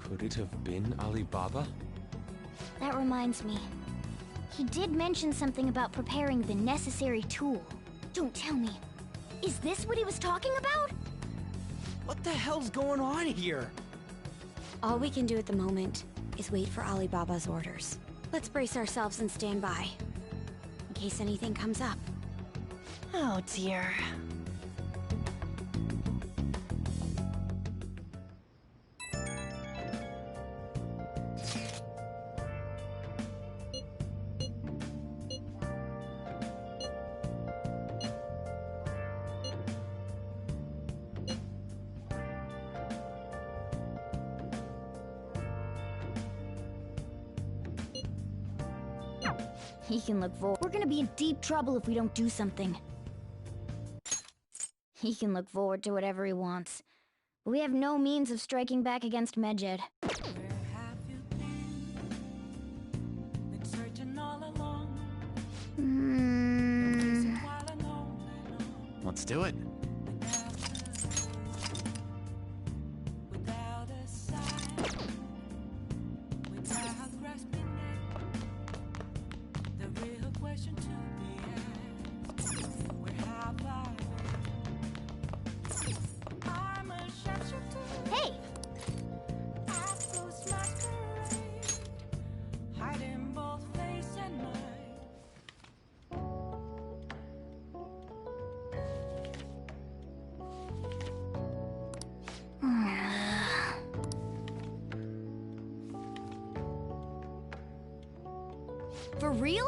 Could it have been Alibaba? That reminds me. He did mention something about preparing the necessary tool. Don't tell me. Is this what he was talking about? What the hell's going on here? All we can do at the moment is wait for Alibaba's orders. Let's brace ourselves and stand by, in case anything comes up. Oh dear. He can look forward. We're gonna be in deep trouble if we don't do something. He can look forward to whatever he wants. But we have no means of striking back against Medjed. Been searching all along. Let's do it. Without a sign, without grasping it, the real question to be asked: where have I been? I'm a sharpshooter. Hey! Afros masquerade, hiding both face and mind. For real?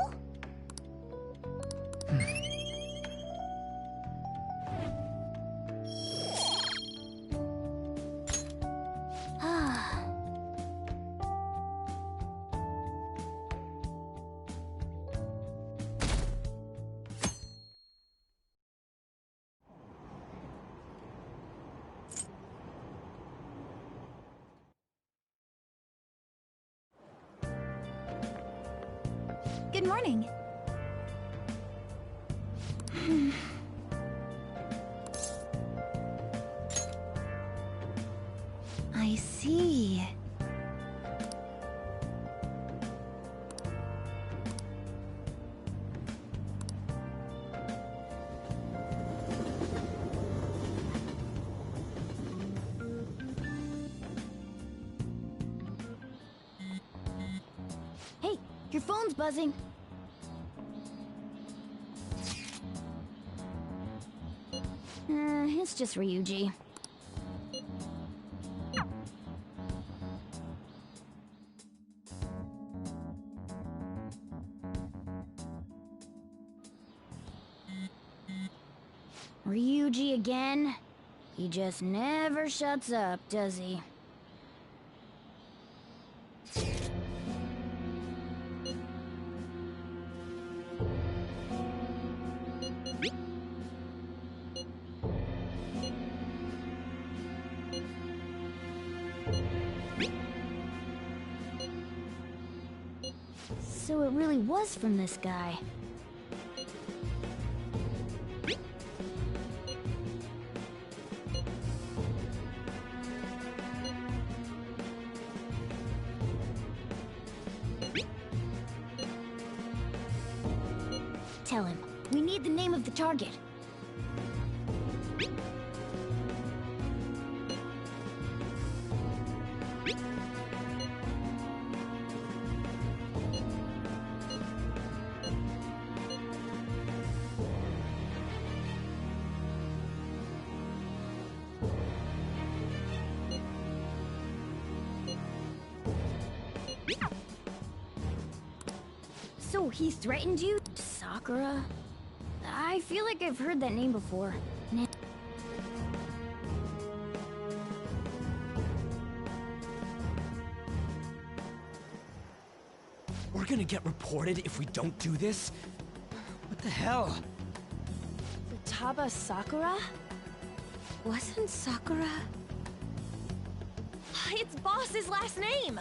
Good morning. I see. Hey, your phone's buzzing. It's just Ryuji. Ryuji again? He just never shuts up, does he? So it really was from this guy. Tell him. We need the name of the target. So he threatened you? Sakura? I feel like I've heard that name before. We're gonna get reported if we don't do this? What the hell? Futaba Sakura? Wasn't Sakura? It's Boss's last name!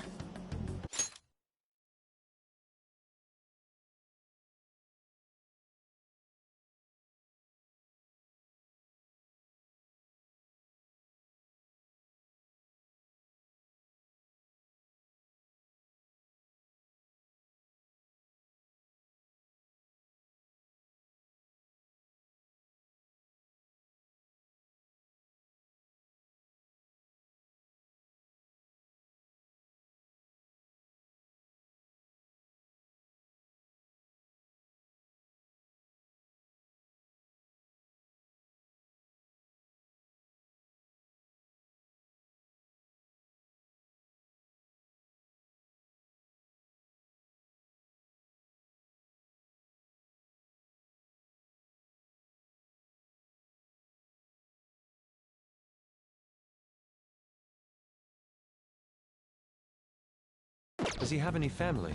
Does he have any family?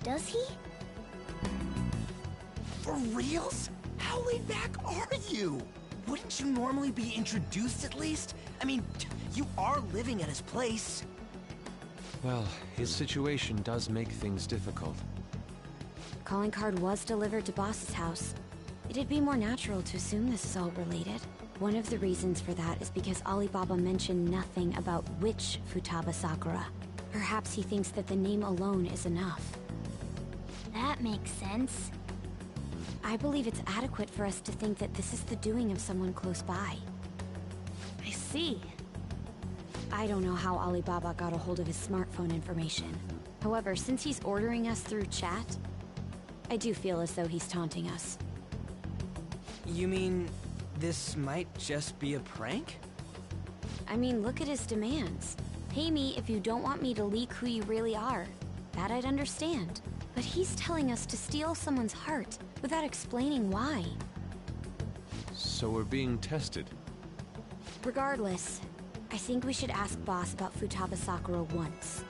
Does he? For reals? How laid back are you? Wouldn't you normally be introduced at least? I mean, you are living at his place. Well, his situation does make things difficult. Calling card was delivered to Boss's house. It'd be more natural to assume this is all related. One of the reasons for that is because Alibaba mentioned nothing about which Futaba Sakura. Perhaps he thinks that the name alone is enough. That makes sense. I believe it's adequate for us to think that this is the doing of someone close by. I see. I don't know how Alibaba got a hold of his smartphone information. However, since he's ordering us through chat, I do feel as though he's taunting us. You mean this might just be a prank? I mean, look at his demands. Pay me if you don't want me to leak who you really are. That I'd understand. But he's telling us to steal someone's heart without explaining why. So we're being tested. Regardless, I think we should ask Boss about Futaba Sakura once.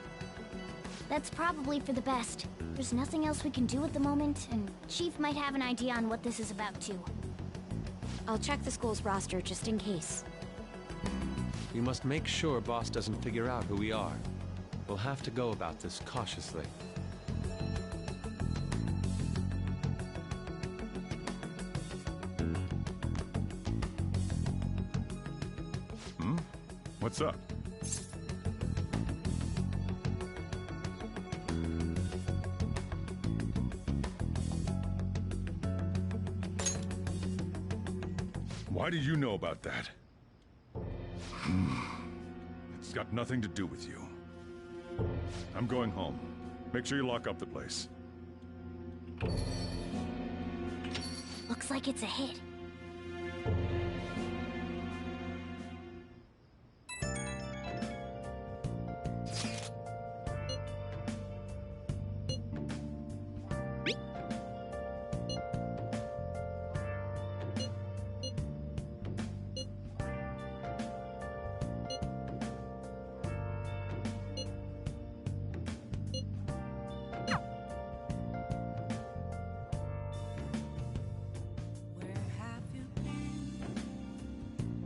That's probably for the best. There's nothing else we can do at the moment, and Chief might have an idea on what this is about too. I'll check the school's roster just in case. We must make sure Boss doesn't figure out who we are. We'll have to go about this cautiously. What's up? Why do you know about that? It's got nothing to do with you. I'm going home. Make sure you lock up the place. Looks like it's a hit.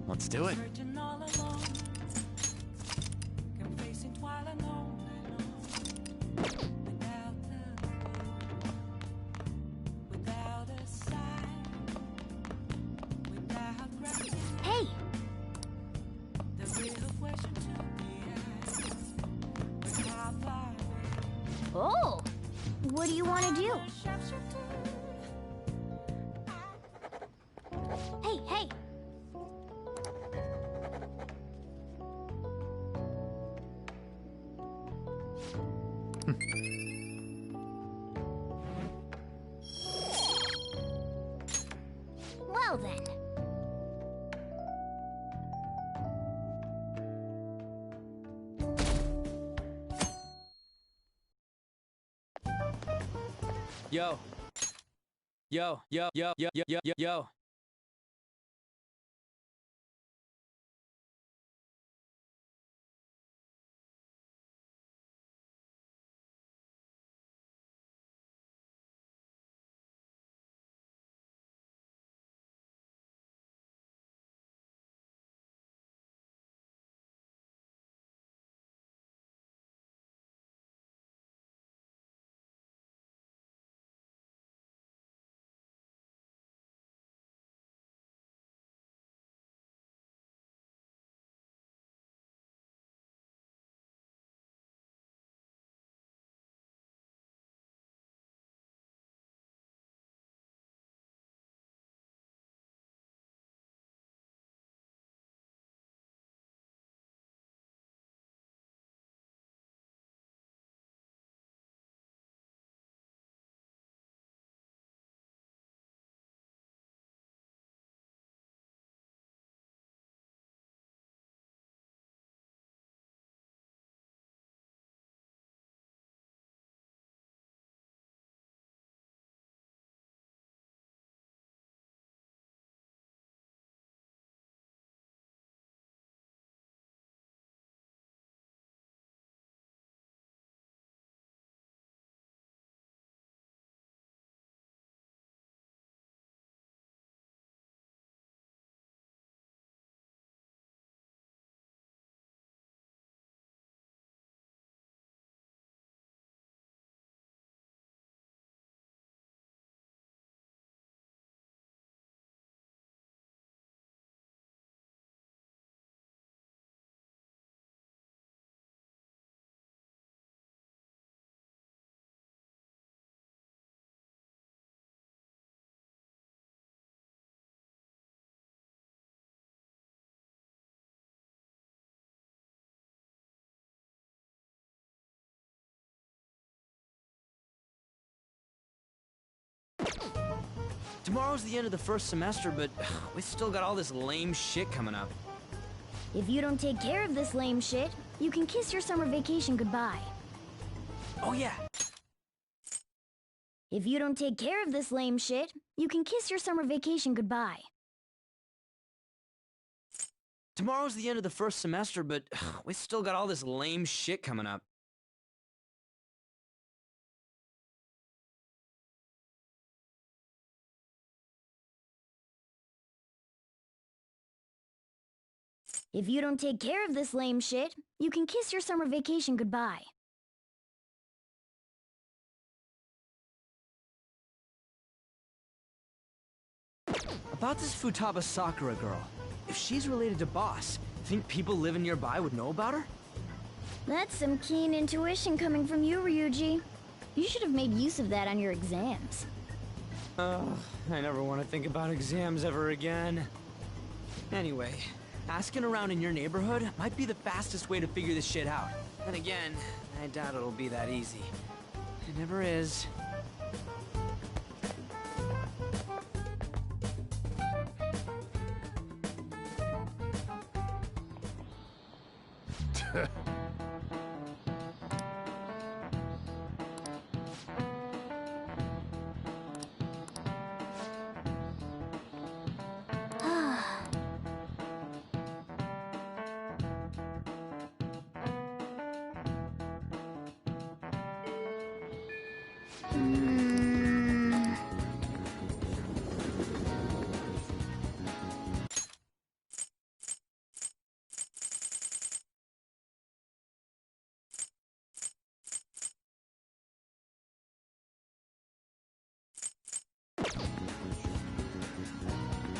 Let's do it. Searching all alone, confessing twilight on and on. Without a clue, without a sign, without gravity. Hey! The real question to be asked was how far Oh! What do you want to do? Hey, hey! Well then. Yo. Yo, yo, yo, yo, yo, yo, yo. Tomorrow's the end of the first semester, but we still got all this lame shit coming up. If you don't take care of this lame shit, you can kiss your summer vacation goodbye. Oh yeah. If you don't take care of this lame shit, you can kiss your summer vacation goodbye. Tomorrow's the end of the first semester, but we still got all this lame shit coming up. If you don't take care of this lame shit, you can kiss your summer vacation goodbye. About this Futaba Sakura girl. If she's related to Boss, think people living nearby would know about her? That's some keen intuition coming from you, Ryuji. You should have made use of that on your exams. I never want to think about exams ever again. Anyway, asking around in your neighborhood might be the fastest way to figure this shit out. Then again, I doubt it'll be that easy. It never is.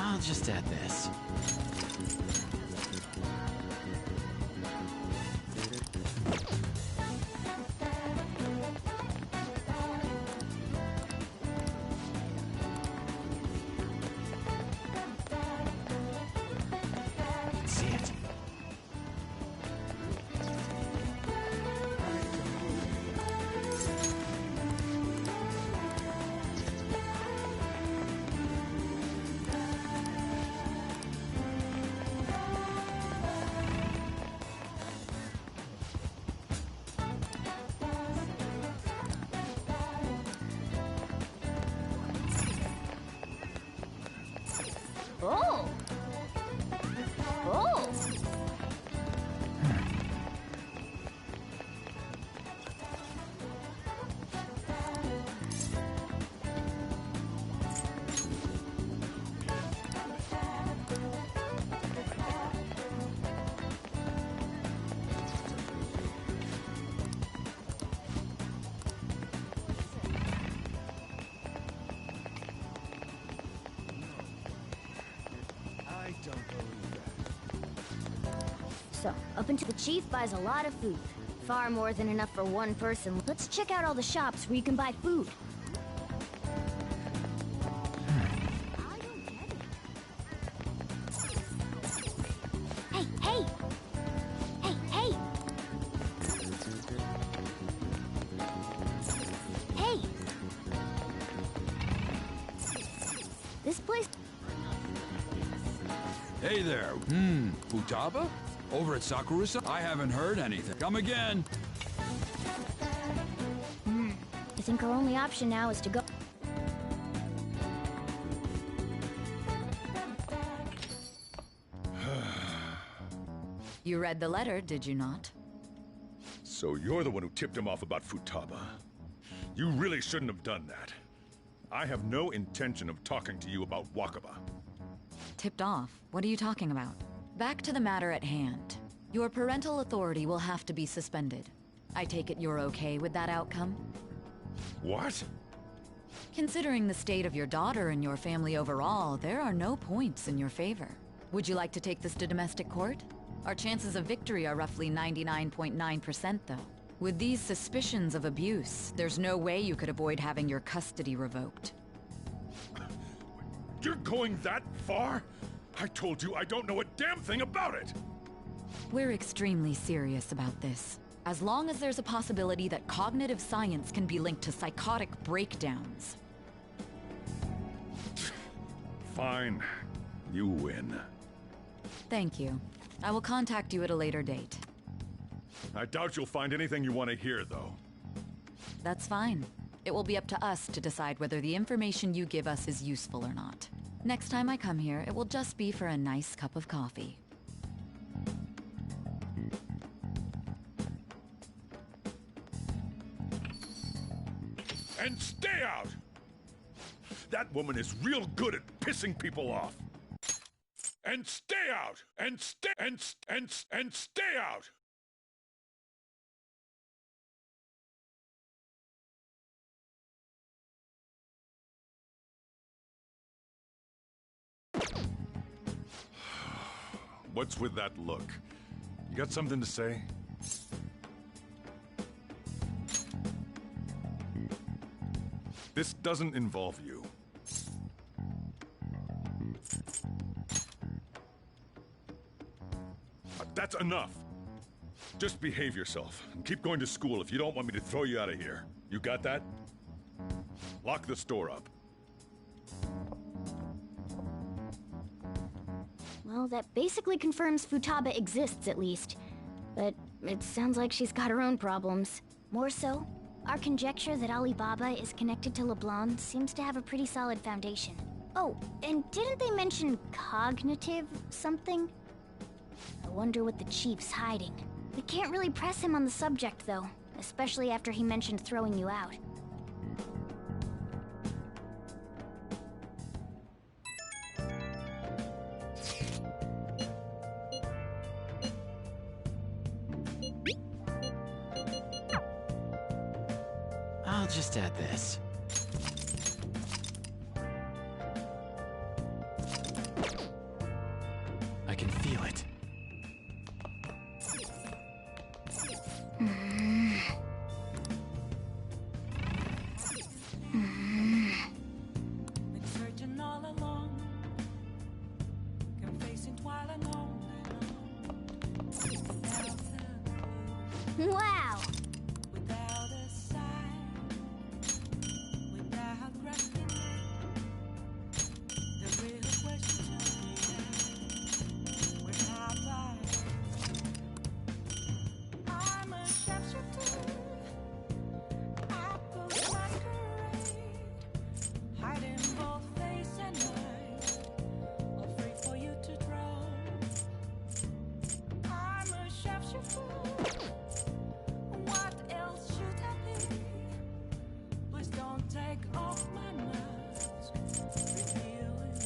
I'll just add this. See it. Oh! Oh! So, up until the chief buys a lot of food. Far more than enough for one person. Let's check out all the shops where you can buy food. Hey, hey! Hey, hey! Hey! This place... Hey there. Futaba? Over at Sakurusa? I haven't heard anything. Come again. I think our only option now is to go... You read the letter, did you not? So you're the one who tipped him off about Futaba. You really shouldn't have done that. I have no intention of talking to you about Wakaba. Tipped off? What are you talking about? Back to the matter at hand. Your parental authority will have to be suspended. I take it you're okay with that outcome? What? Considering the state of your daughter and your family overall, there are no points in your favor. Would you like to take this to domestic court? Our chances of victory are roughly 99.9%, though. With these suspicions of abuse, there's no way you could avoid having your custody revoked. You're going that far? I told you I don't know a damn thing about it! We're extremely serious about this. As long as there's a possibility that cognitive science can be linked to psychotic breakdowns. Fine. You win. Thank you. I will contact you at a later date. I doubt you'll find anything you want to hear, though. That's fine. It will be up to us to decide whether the information you give us is useful or not. Next time I come here, it will just be for a nice cup of coffee. And stay out! That woman is real good at pissing people off. And stay out! And stay out! What's with that look? You got something to say? This doesn't involve you. That's enough. Just behave yourself and keep going to school if you don't want me to throw you out of here. You got that? Lock the store up. Well, that basically confirms Futaba exists, at least. But it sounds like she's got her own problems. More so, our conjecture that Alibaba is connected to LeBlanc seems to have a pretty solid foundation. Oh, and didn't they mention cognitive something? I wonder what the chief's hiding. We can't really press him on the subject, though, especially after he mentioned throwing you out. I'll just add this. I can feel it. Been searching all along, confessing while alone. Wow! Without a sign, without reckoning, the real question is, where have I'm a sharpshooter. I put masquerade, hiding both face and eyes, afraid for you to draw. I'm a sharpshooter. What else should I be? Please don't take off my mask, revealing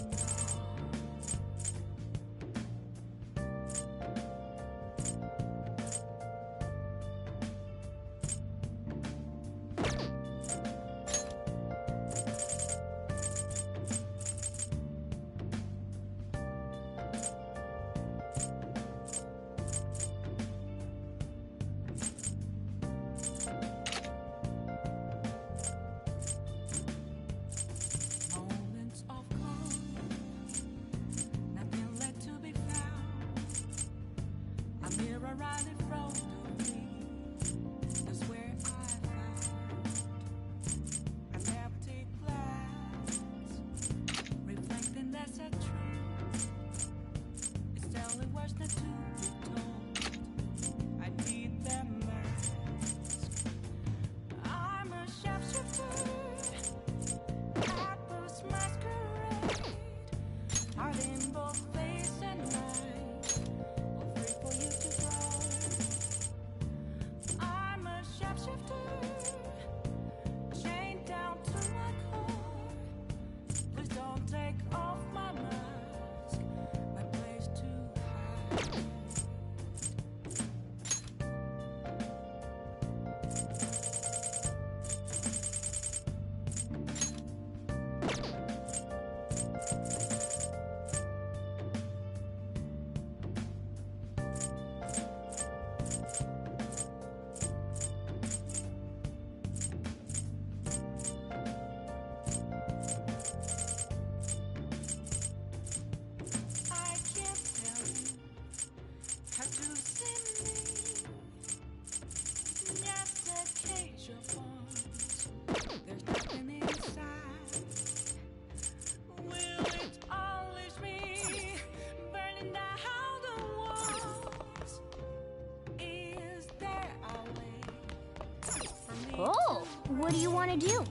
What do you want to do?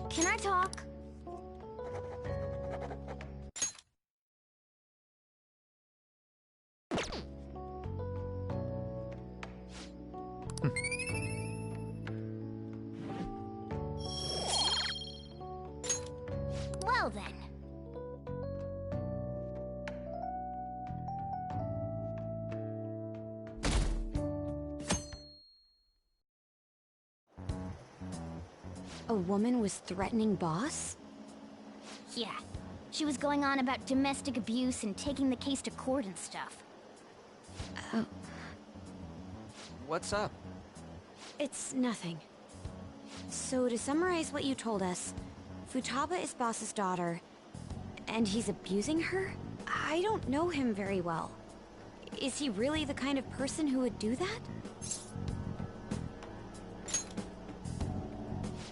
Can I talk? Well then. A woman was threatening Boss? Yeah. She was going on about domestic abuse and taking the case to court and stuff. Oh. What's up? It's nothing. So to summarize what you told us, Futaba is Boss's daughter, and he's abusing her? I don't know him very well. Is he really the kind of person who would do that?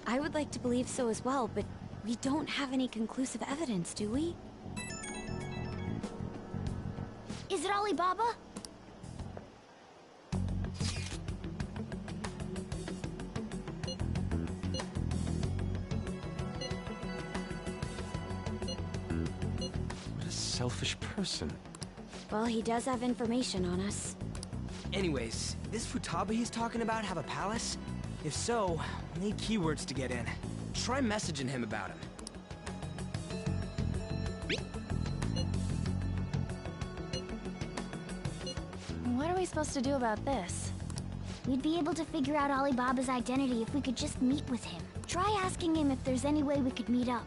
I would like to believe so as well, but we don't have any conclusive evidence, do we? Is it Alibaba? What a selfish person. Well, he does have information on us. Anyways, this Futaba he's talking about have a palace? If so, we need keywords to get in. Try messaging him about him. What are we supposed to do about this? We'd be able to figure out Alibaba's identity if we could just meet with him. Try asking him if there's any way we could meet up.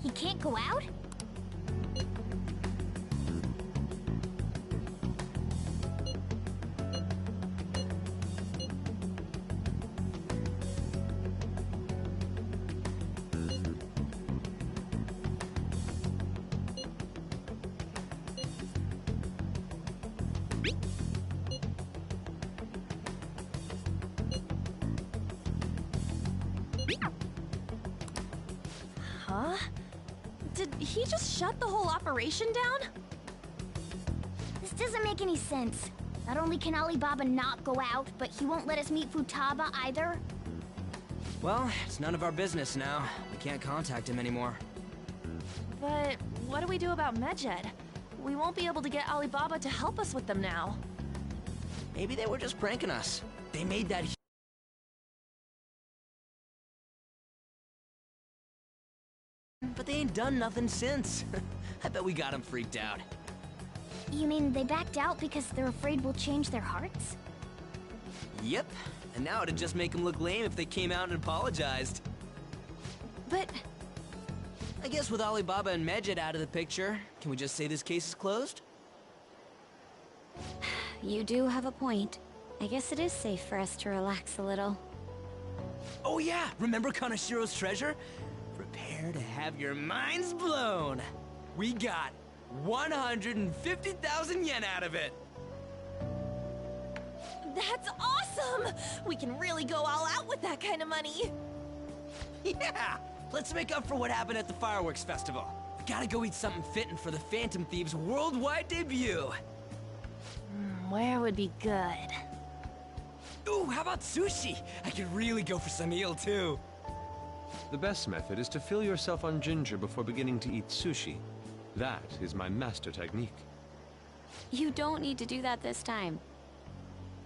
He can't go out? Huh? Did he just shut the whole operation down? This doesn't make any sense. Not only can Alibaba not go out, but he won't let us meet Futaba either. Well, it's none of our business now. We can't contact him anymore. But what do we do about Medjed? We won't be able to get Alibaba to help us with them now. Maybe they were just pranking us. They made that but they ain't done nothing since. I bet we got them freaked out. You mean they backed out because they're afraid we'll change their hearts? Yep, and now it'd just make them look lame if they came out and apologized. But I guess with Alibaba and Medjed out of the picture, can we just say this case is closed? You do have a point. I guess it is safe for us to relax a little. Oh yeah, remember Kanashiro's treasure? Prepare to have your minds blown. We got 150,000 yen out of it. that's awesome! We can really go all out with that kind of money. Yeah! Let's make up for what happened at the fireworks festival. We gotta go eat something fitting for the Phantom Thieves' worldwide debut. Where would be good? Ooh, how about sushi? I could really go for some eel, too. The best method is to fill yourself on ginger before beginning to eat sushi. That is my master technique. You don't need to do that this time.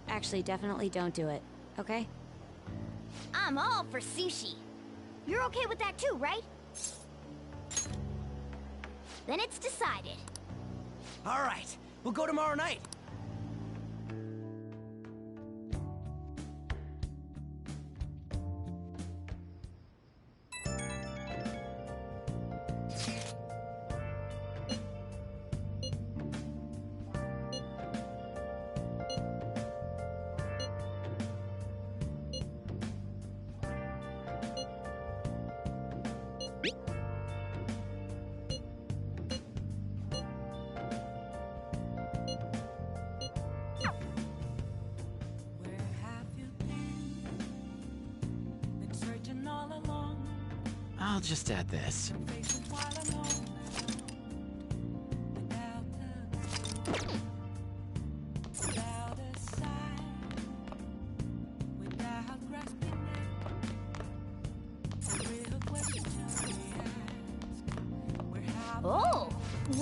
Actually, definitely don't do it, okay? I'm all for sushi. You're okay with that too, right? Then it's decided. All right, we'll go tomorrow night. I'll just add this. While I know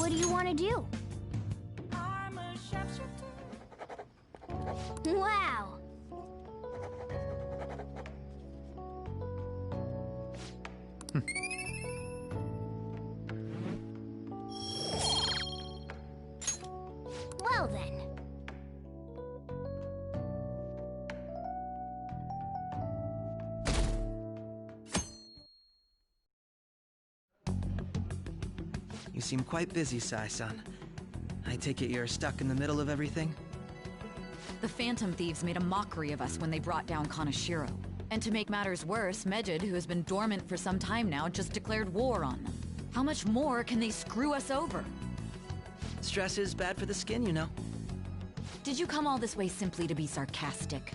what do you want to do? Wow! Well then. You seem quite busy, Sai-san. I take it you're stuck in the middle of everything? The Phantom Thieves made a mockery of us when they brought down Kaneshiro. And to make matters worse, Medjed, who has been dormant for some time now, just declared war on them. How much more can they screw us over? Stress is bad for the skin, you know. Did you come all this way simply to be sarcastic?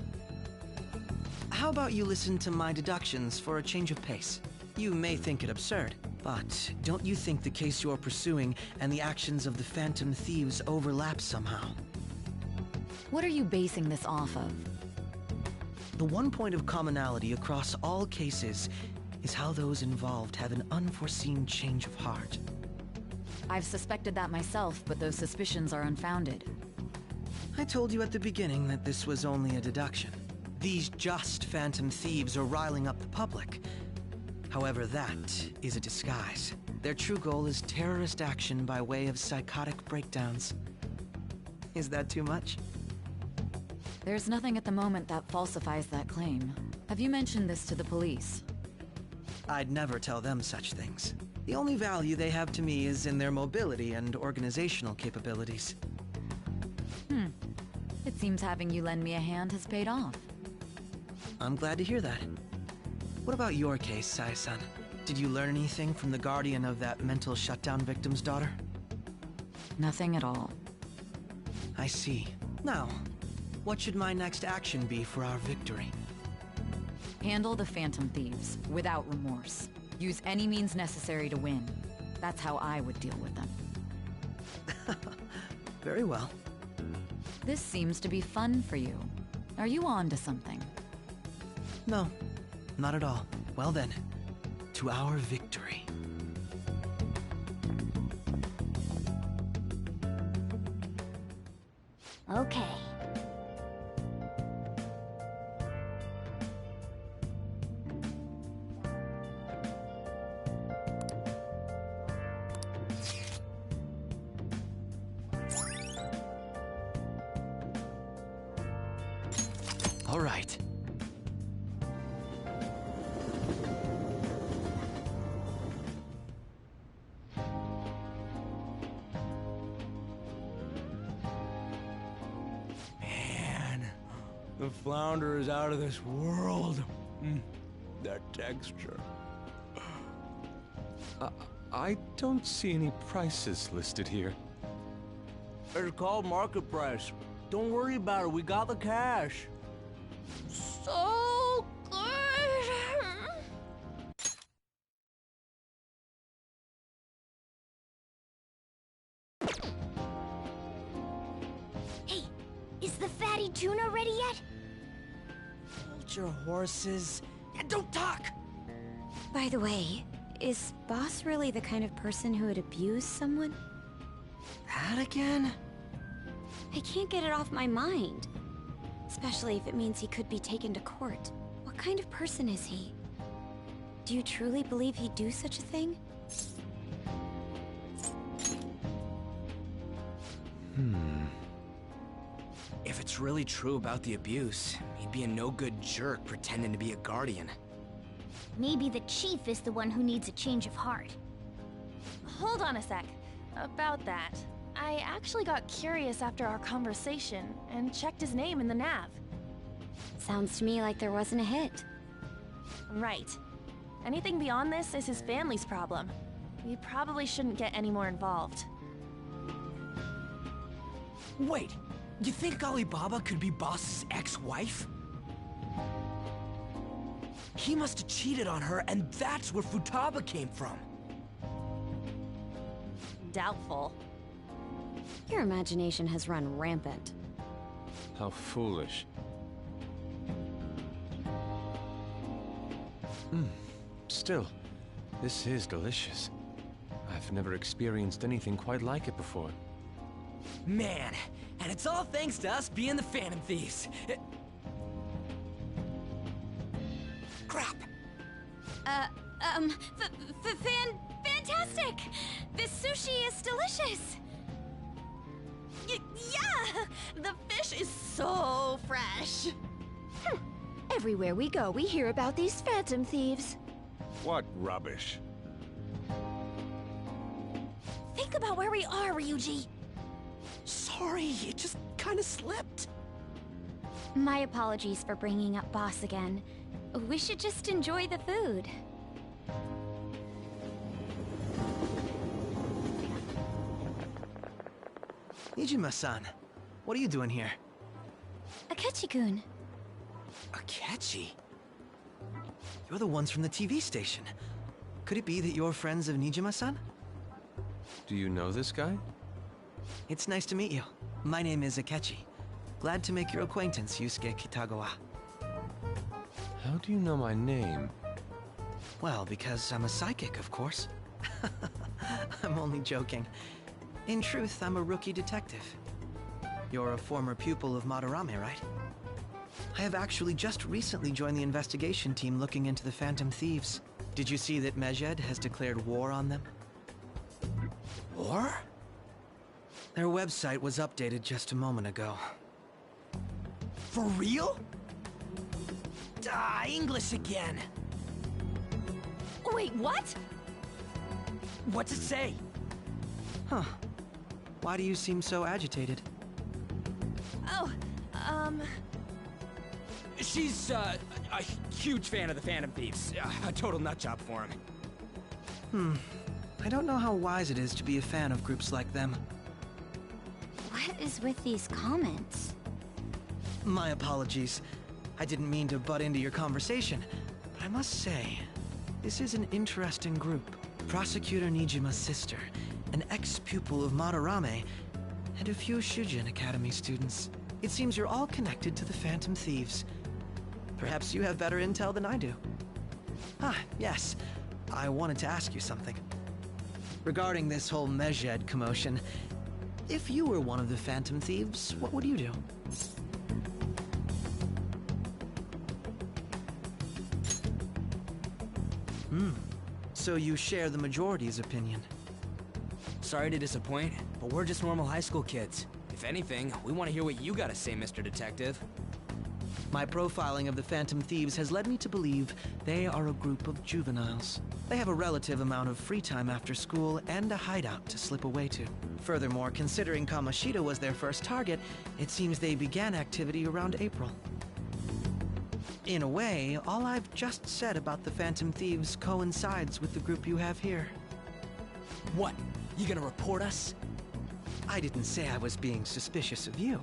How about you listen to my deductions for a change of pace? You may think it absurd, but don't you think the case you're pursuing and the actions of the Phantom Thieves overlap somehow? What are you basing this off of? The one point of commonality across all cases is how those involved have an unforeseen change of heart. I've suspected that myself, but those suspicions are unfounded. I told you at the beginning that this was only a deduction. These just Phantom Thieves are riling up the public. However, that is a disguise. Their true goal is terrorist action by way of psychotic breakdowns. Is that too much? There's nothing at the moment that falsifies that claim. Have you mentioned this to the police? I'd never tell them such things. The only value they have to me is in their mobility and organizational capabilities. It seems having you lend me a hand has paid off. I'm glad to hear that. What about your case, Sai-san? Did you learn anything from the guardian of that mental shutdown victim's daughter? Nothing at all. I see. Now, what should my next action be for our victory? Handle the Phantom Thieves, without remorse. Use any means necessary to win. That's how I would deal with them. Very well. This seems to be fun for you. Are you on to something? No, not at all. Well then, to our victory. Okay. All right. Man, the flounder is out of this world. That texture. I don't see any prices listed here. It's called market price. Don't worry about it. We got the cash. So good. Hey, is the fatty tuna ready yet? Hold your horses and don't talk! By the way, is Boss really the kind of person who would abuse someone? That again? I can't get it off my mind. Especially if it means he could be taken to court. What kind of person is he? Do you truly believe he'd do such a thing? If it's really true about the abuse, he'd be a no-good jerk pretending to be a guardian. Maybe the chief is the one who needs a change of heart. Hold on a sec. About that, I actually got curious after our conversation and checked his name in the nav. Sounds to me like there wasn't a hit. Right. Anything beyond this is his family's problem. We probably shouldn't get any more involved. Wait, you think Alibaba could be Boss's ex-wife? He must have cheated on her, and that's where Futaba came from. Doubtful. Your imagination has run rampant. How foolish. Still, this is delicious. I've never experienced anything quite like it before. Man, and it's all thanks to us being the Phantom Thieves. Crap. Fantastic! This sushi is delicious! Yeah! The fish is so fresh! Everywhere we go, we hear about these Phantom Thieves. What rubbish. Think about where we are, Ryuji! Sorry, it just kinda slipped. My apologies for bringing up Boss again. We should just enjoy the food. Nijima-san, what are you doing here? Akechi-kun. Akechi? You're the ones from the TV station. Could it be that you're friends of Nijima-san? Do you know this guy? It's nice to meet you. My name is Akechi. Glad to make your acquaintance, Yusuke Kitagawa. How do you know my name? Well, because I'm a psychic, of course. I'm only joking. In truth, I'm a rookie detective. You're a former pupil of Madarame, right? I have actually just recently joined the investigation team looking into the Phantom Thieves. Did you see that Medjed has declared war on them? War? Their website was updated just a moment ago. For real? English again. Wait, what? What's it say? Huh. Why do you seem so agitated? Oh, She's, a huge fan of the Phantom Thieves. A total nutjob for him. I don't know how wise it is to be a fan of groups like them. What is with these comments? My apologies. I didn't mean to butt into your conversation, but I must say, this is an interesting group. Prosecutor Nijima's sister, an ex-pupil of Madarame, and a few Shujin Academy students. It seems you're all connected to the Phantom Thieves. Perhaps you have better intel than I do. Ah, yes. I wanted to ask you something. Regarding this whole Medjed commotion, if you were one of the Phantom Thieves, what would you do? So you share the majority's opinion. Sorry to disappoint, but we're just normal high school kids. If anything, we want to hear what you gotta say, Mr. Detective. My profiling of the Phantom Thieves has led me to believe they are a group of juveniles. They have a relative amount of free time after school and a hideout to slip away to. Furthermore, considering Kamoshida was their first target, it seems they began activity around April. In a way, all I've just said about the Phantom Thieves coincides with the group you have here. What? You gonna report us? I didn't say I was being suspicious of you.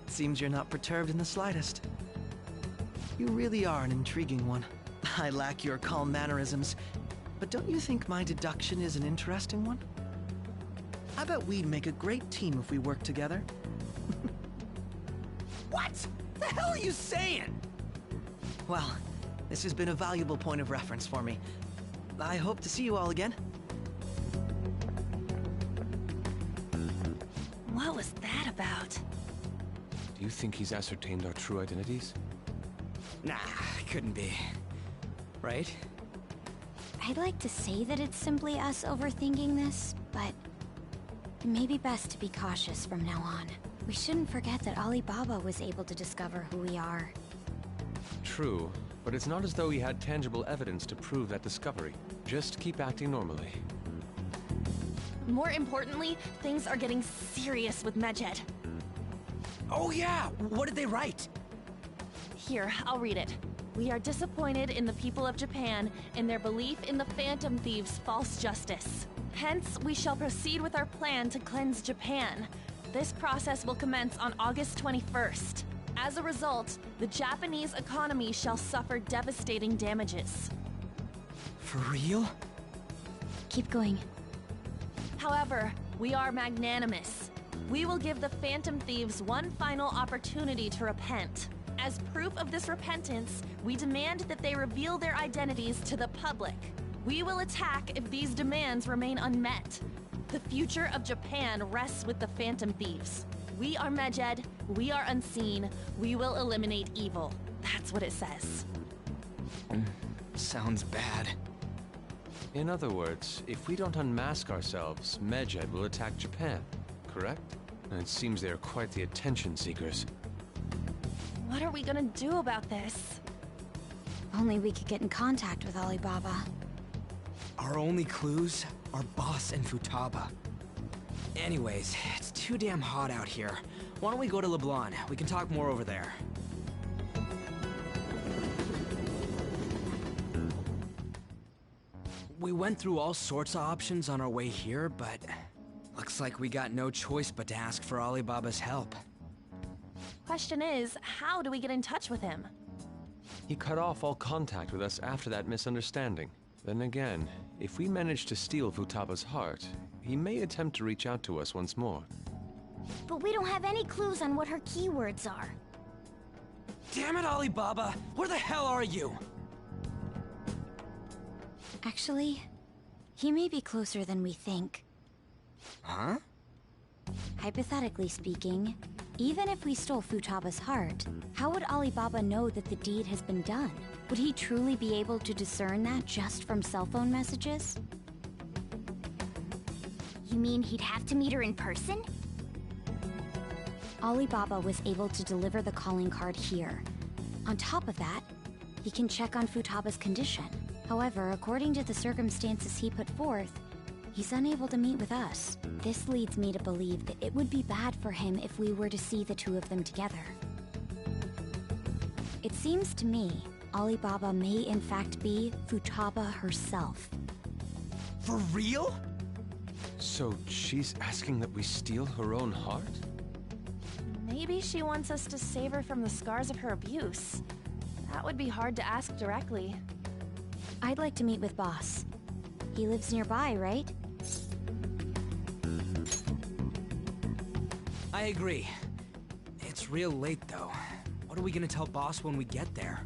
Seems you're not perturbed in the slightest. You really are an intriguing one. I lack your calm mannerisms, but don't you think my deduction is an interesting one? I bet we'd make a great team if we worked together. What the hell are you saying? Well, this has been a valuable point of reference for me. I hope to see you all again. What was that about? Do you think he's ascertained our true identities? Nah, couldn't be. Right? I'd like to say that it's simply us overthinking this, but it may be best to be cautious from now on. We shouldn't forget that Alibaba was able to discover who we are. True, but it's not as though he had tangible evidence to prove that discovery. Just keep acting normally. More importantly, things are getting serious with Medjed. Oh yeah, what did they write? Here, I'll read it. We are disappointed in the people of Japan in their belief in the Phantom Thieves' false justice. Hence, we shall proceed with our plan to cleanse Japan. This process will commence on August 21st. As a result, the Japanese economy shall suffer devastating damages. For real? Keep going. However, we are magnanimous. We will give the Phantom Thieves one final opportunity to repent. As proof of this repentance, we demand that they reveal their identities to the public. We will attack if these demands remain unmet. The future of Japan rests with the Phantom Thieves. We are Medjed, we are unseen, we will eliminate evil. That's what it says. Sounds bad. In other words, if we don't unmask ourselves, Medjed will attack Japan, correct? And it seems they are quite the attention seekers. What are we gonna do about this? Only we could get in contact with Alibaba. Our only clues are Boss and Futaba. Anyways, it's too damn hot out here. Why don't we go to Leblanc? We can talk more over there. We went through all sorts of options on our way here, but looks like we got no choice but to ask for Alibaba's help. Question is, how do we get in touch with him? He cut off all contact with us after that misunderstanding. Then again, if we manage to steal Futaba's heart, he may attempt to reach out to us once more. But we don't have any clues on what her keywords are. Damn it, Alibaba! Where the hell are you? Actually, he may be closer than we think. Huh? Hypothetically speaking, even if we stole Futaba's heart, how would Alibaba know that the deed has been done? Would he truly be able to discern that just from cell phone messages? You mean he'd have to meet her in person? Alibaba was able to deliver the calling card here. On top of that, he can check on Futaba's condition. However, according to the circumstances he put forth, he's unable to meet with us. This leads me to believe that it would be bad for him if we were to see the two of them together. It seems to me Alibaba may in fact be Futaba herself. For real? So she's asking that we steal her own heart? Maybe she wants us to save her from the scars of her abuse. That would be hard to ask directly. I'd like to meet with Boss. He lives nearby, right? I agree. It's real late, though. What are we gonna tell Boss when we get there?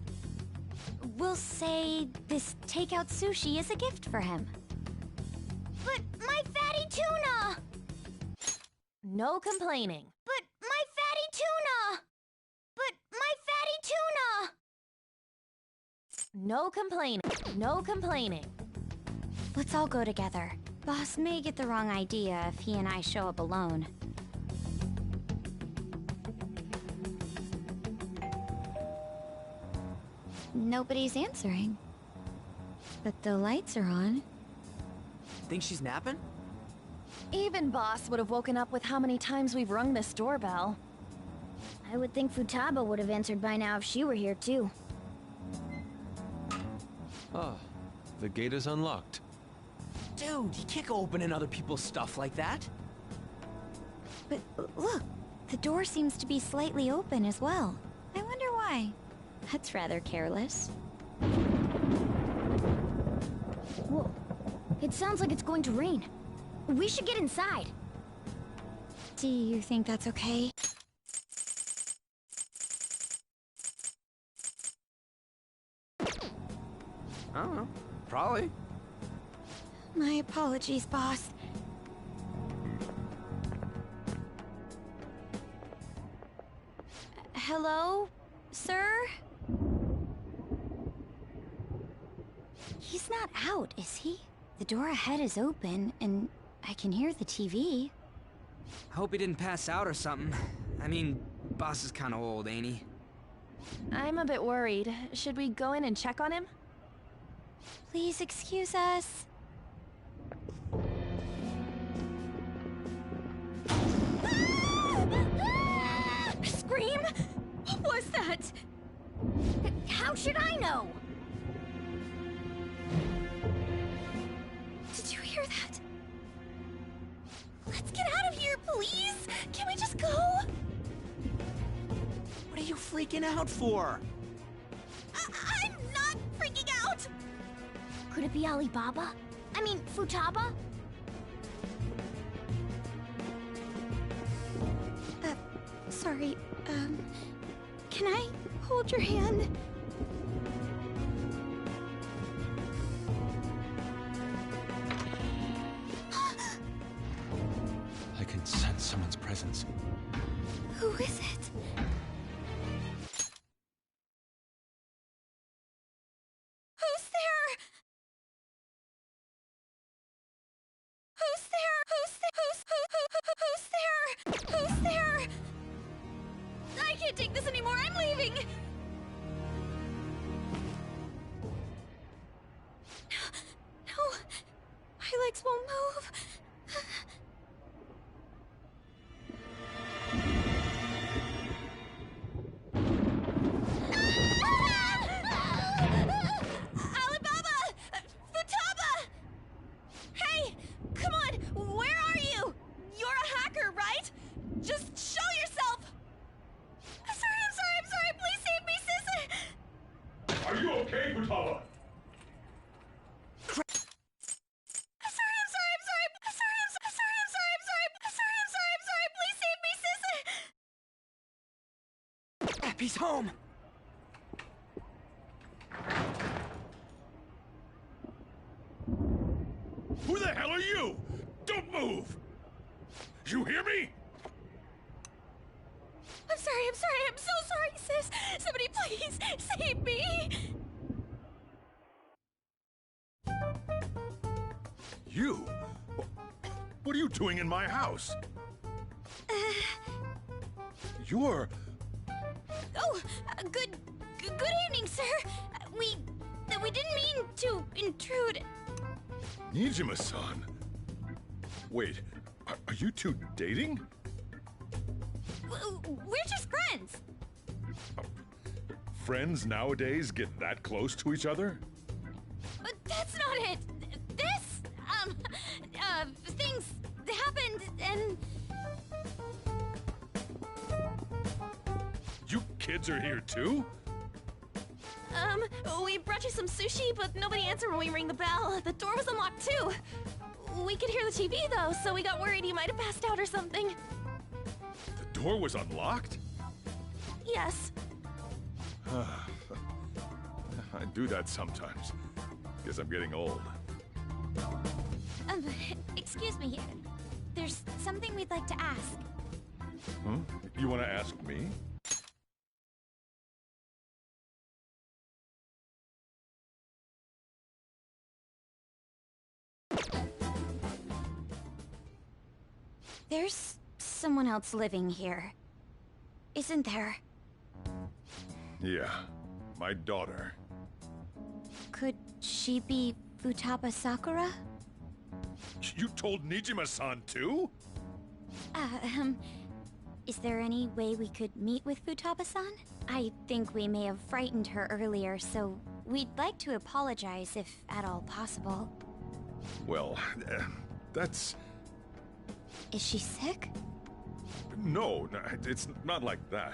We'll say this takeout sushi is a gift for him. But my fatty tuna! No complaining. But my fatty tuna! But my fatty tuna! No complaining. No complaining. Let's all go together. Boss may get the wrong idea if he and I show up alone. Nobody's answering. But the lights are on. Think she's napping? Even Boss would have woken up with how many times we've rung this doorbell. I would think Futaba would have answered by now if she were here too. Ah, the gate is unlocked. Dude, you can't go opening other people's stuff like that. But look, the door seems to be slightly open as well. I wonder why. That's rather careless. Whoa. It sounds like it's going to rain. We should get inside. Do you think that's okay? I don't know. Probably. My apologies, boss. Hello, sir? He's not out, is he? The door ahead is open, and I can hear the TV. I hope he didn't pass out or something. I mean, Boss is kinda old, ain't he? I'm a bit worried. Should we go in and check on him? Please excuse us. Scream? What was that? How should I know? Did you hear that? Let's get out of here, please! Can we just go? What are you freaking out for? I'm not freaking out! Could it be Alibaba? I mean, Futaba? sorry. Can I hold your hand? I can sense someone's presence. Who is it? Who's there? Who's there? Who's there? I can't take this anymore. I'm leaving. No, my legs won't move. Alibaba! Futaba! Hey, come on, where are you? You're a hacker, right? Just show yourself! I'm sorry, please save me, sis! Are you okay, Futaba? Please save me, sis! Appy's home! Who the hell are you? Don't move! You hear me? I'm so sorry, sis! Somebody please save me! You? What are you doing in my house? You're... Good evening, sir. We didn't mean to intrude. Nijima-san. Wait, are you two dating? We're just friends. Friends nowadays get that close to each other? But that's not it. This, things happened and... You kids are here too? We brought you some sushi, but nobody answered when we rang the bell. The door was unlocked too. We could hear the TV though, so we got worried you might have passed out or something. The door was unlocked? Yes. I do that sometimes. Guess I'm getting old. Excuse me. There's something we'd like to ask. Huh? You want to ask me? There's someone else living here, isn't there? Yeah, my daughter. Could she be Futaba Sakura? You told Nijima-san too? Is there any way we could meet with Futaba-san? I think we may have frightened her earlier, so we'd like to apologize if at all possible. Well, that's... Is she sick? No, it's not like that.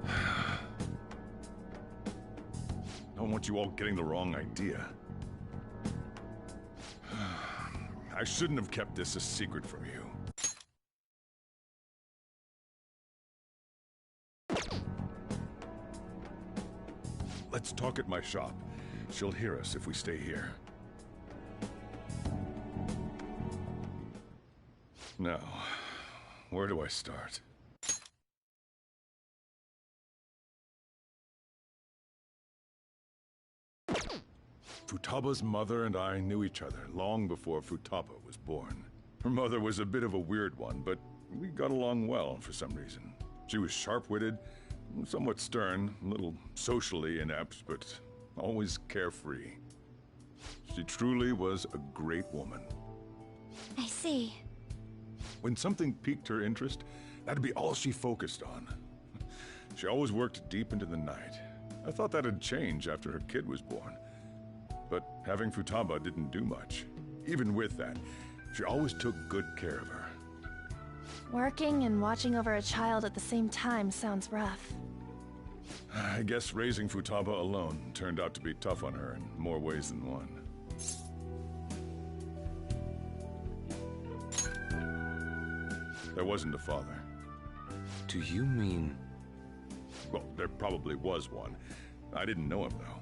I don't want you all getting the wrong idea. I shouldn't have kept this a secret from you. Let's talk at my shop. She'll hear us if we stay here. Now, where do I start? Futaba's mother and I knew each other long before Futaba was born. Her mother was a bit of a weird one, but we got along well for some reason. She was sharp-witted, somewhat stern, a little socially inept, but always carefree. She truly was a great woman. I see. When something piqued her interest, that'd be all she focused on. She always worked deep into the night. I thought that'd change after her kid was born. But having Futaba didn't do much. Even with that, she always took good care of her. Working and watching over a child at the same time sounds rough. I guess raising Futaba alone turned out to be tough on her in more ways than one. There wasn't a father. Do you mean... Well, there probably was one. I didn't know him, though.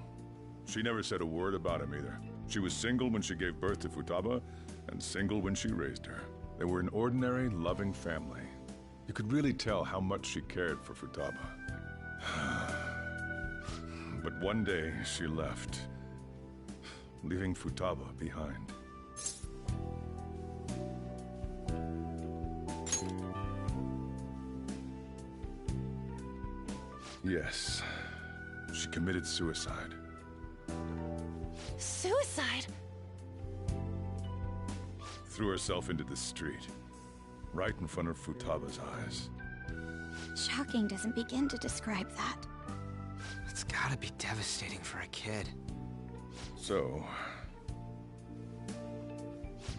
She never said a word about him either. She was single when she gave birth to Futaba, and single when she raised her. They were an ordinary, loving family. You could really tell how much she cared for Futaba. But one day, she left, leaving Futaba behind. Yes, she committed suicide. Suicide? Threw herself into the street, right in front of Futaba's eyes. Shocking doesn't begin to describe that. It's gotta be devastating for a kid. So...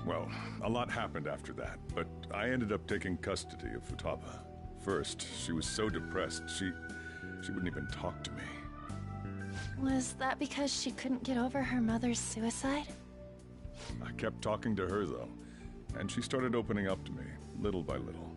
well, a lot happened after that, but I ended up taking custody of Futaba. First, she was so depressed, she wouldn't even talk to me. Was that because she couldn't get over her mother's suicide? I kept talking to her, though, and she started opening up to me, little by little.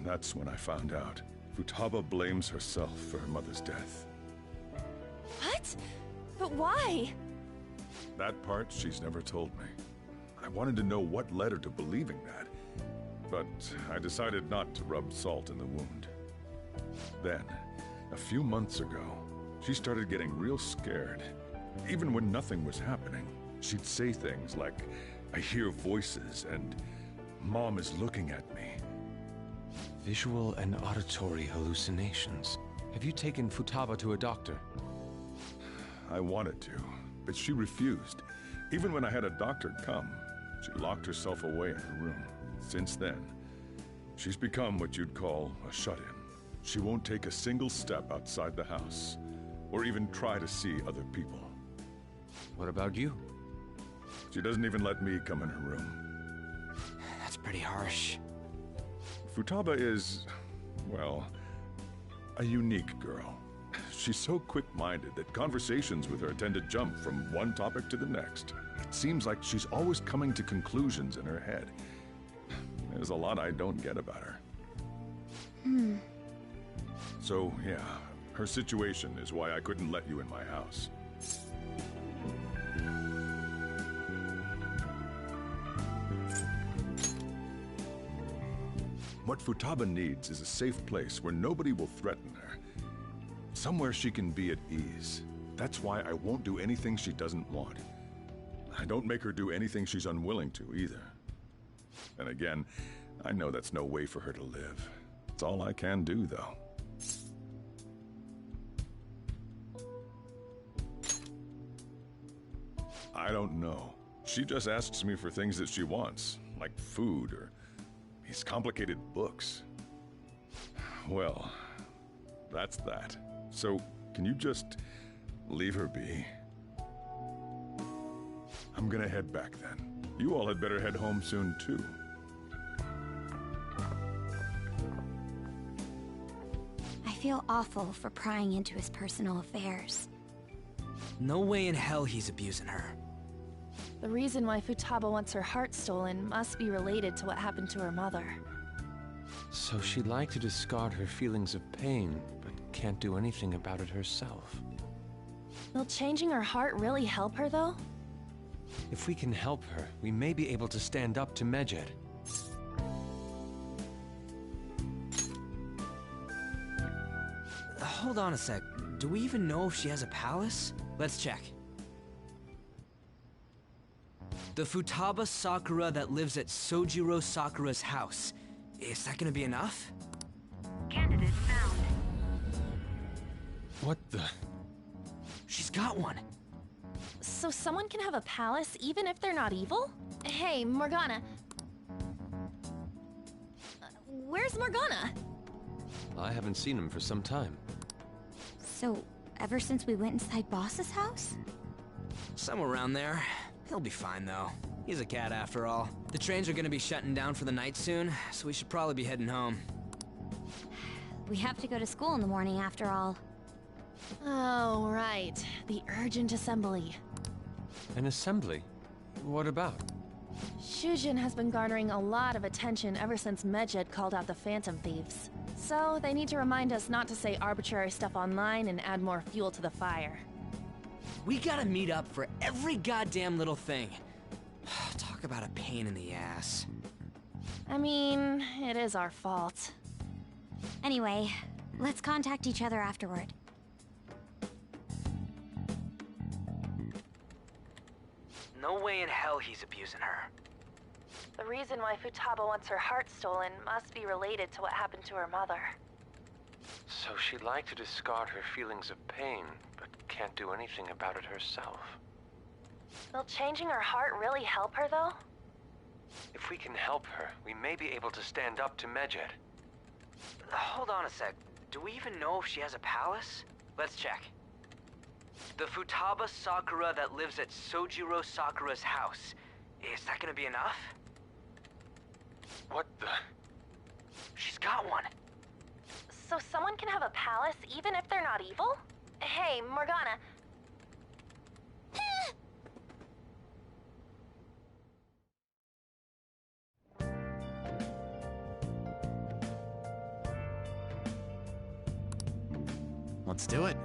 That's when I found out. Futaba blames herself for her mother's death. What? But why? That part she's never told me. I wanted to know what led her to believing that, but I decided not to rub salt in the wound. Then, a few months ago, she started getting real scared. Even when nothing was happening, she'd say things like, "I hear voices," and "Mom is looking at me." Visual and auditory hallucinations. Have you taken Futaba to a doctor? I wanted to, but she refused. Even when I had a doctor come, she locked herself away in her room. Since then, she's become what you'd call a shut-in. She won't take a single step outside the house, or even try to see other people. What about you? She doesn't even let me come in her room. That's pretty harsh. Futaba is, well, a unique girl. She's so quick-minded that conversations with her tend to jump from one topic to the next. It seems like she's always coming to conclusions in her head. There's a lot I don't get about her. So, yeah, her situation is why I couldn't let you in my house. What Futaba needs is a safe place where nobody will threaten her. Somewhere she can be at ease. That's why I won't do anything she doesn't want. I don't make her do anything she's unwilling to, either. And again, I know that's no way for her to live. It's all I can do, though. I don't know. She just asks me for things that she wants, like food or these complicated books. Well, that's that. So, can you just leave her be? I'm gonna head back then. You all had better head home soon, too. I feel awful for prying into his personal affairs. No way in hell he's abusing her. The reason why Futaba wants her heart stolen must be related to what happened to her mother. So she'd like to discard her feelings of pain, but can't do anything about it herself. Will changing her heart really help her, though? If we can help her, we may be able to stand up to Medjed. Hold on a sec. Do we even know if she has a palace? Let's check. The Futaba Sakura that lives at Sojiro Sakura's house. Is that gonna be enough? Candidate found. What the? She's got one. So someone can have a palace even if they're not evil? Hey, Morgana. Where's Morgana? I haven't seen him for some time. So, ever since we went inside Boss's house? Somewhere around there. He'll be fine, though. He's a cat, after all. The trains are gonna be shutting down for the night soon, so we should probably be heading home. We have to go to school in the morning, after all. Oh, right. The urgent assembly. An assembly? What about? Shujin has been garnering a lot of attention ever since Medjed called out the Phantom Thieves. So, they need to remind us not to say arbitrary stuff online and add more fuel to the fire. We gotta meet up for every goddamn little thing. Talk about a pain in the ass. I mean, it is our fault. Anyway, let's contact each other afterward. No way in hell he's abusing her. The reason why Futaba wants her heart stolen must be related to what happened to her mother. So she'd like to discard her feelings of pain, but can't do anything about it herself. Will changing her heart really help her, though? If we can help her, we may be able to stand up to Medjed. Hold on a sec. Do we even know if she has a palace? Let's check. The Futaba Sakura that lives at Sojiro Sakura's house. Is that gonna be enough? What the? She's got one. So someone can have a palace even if they're not evil? Hey, Morgana. Let's do it.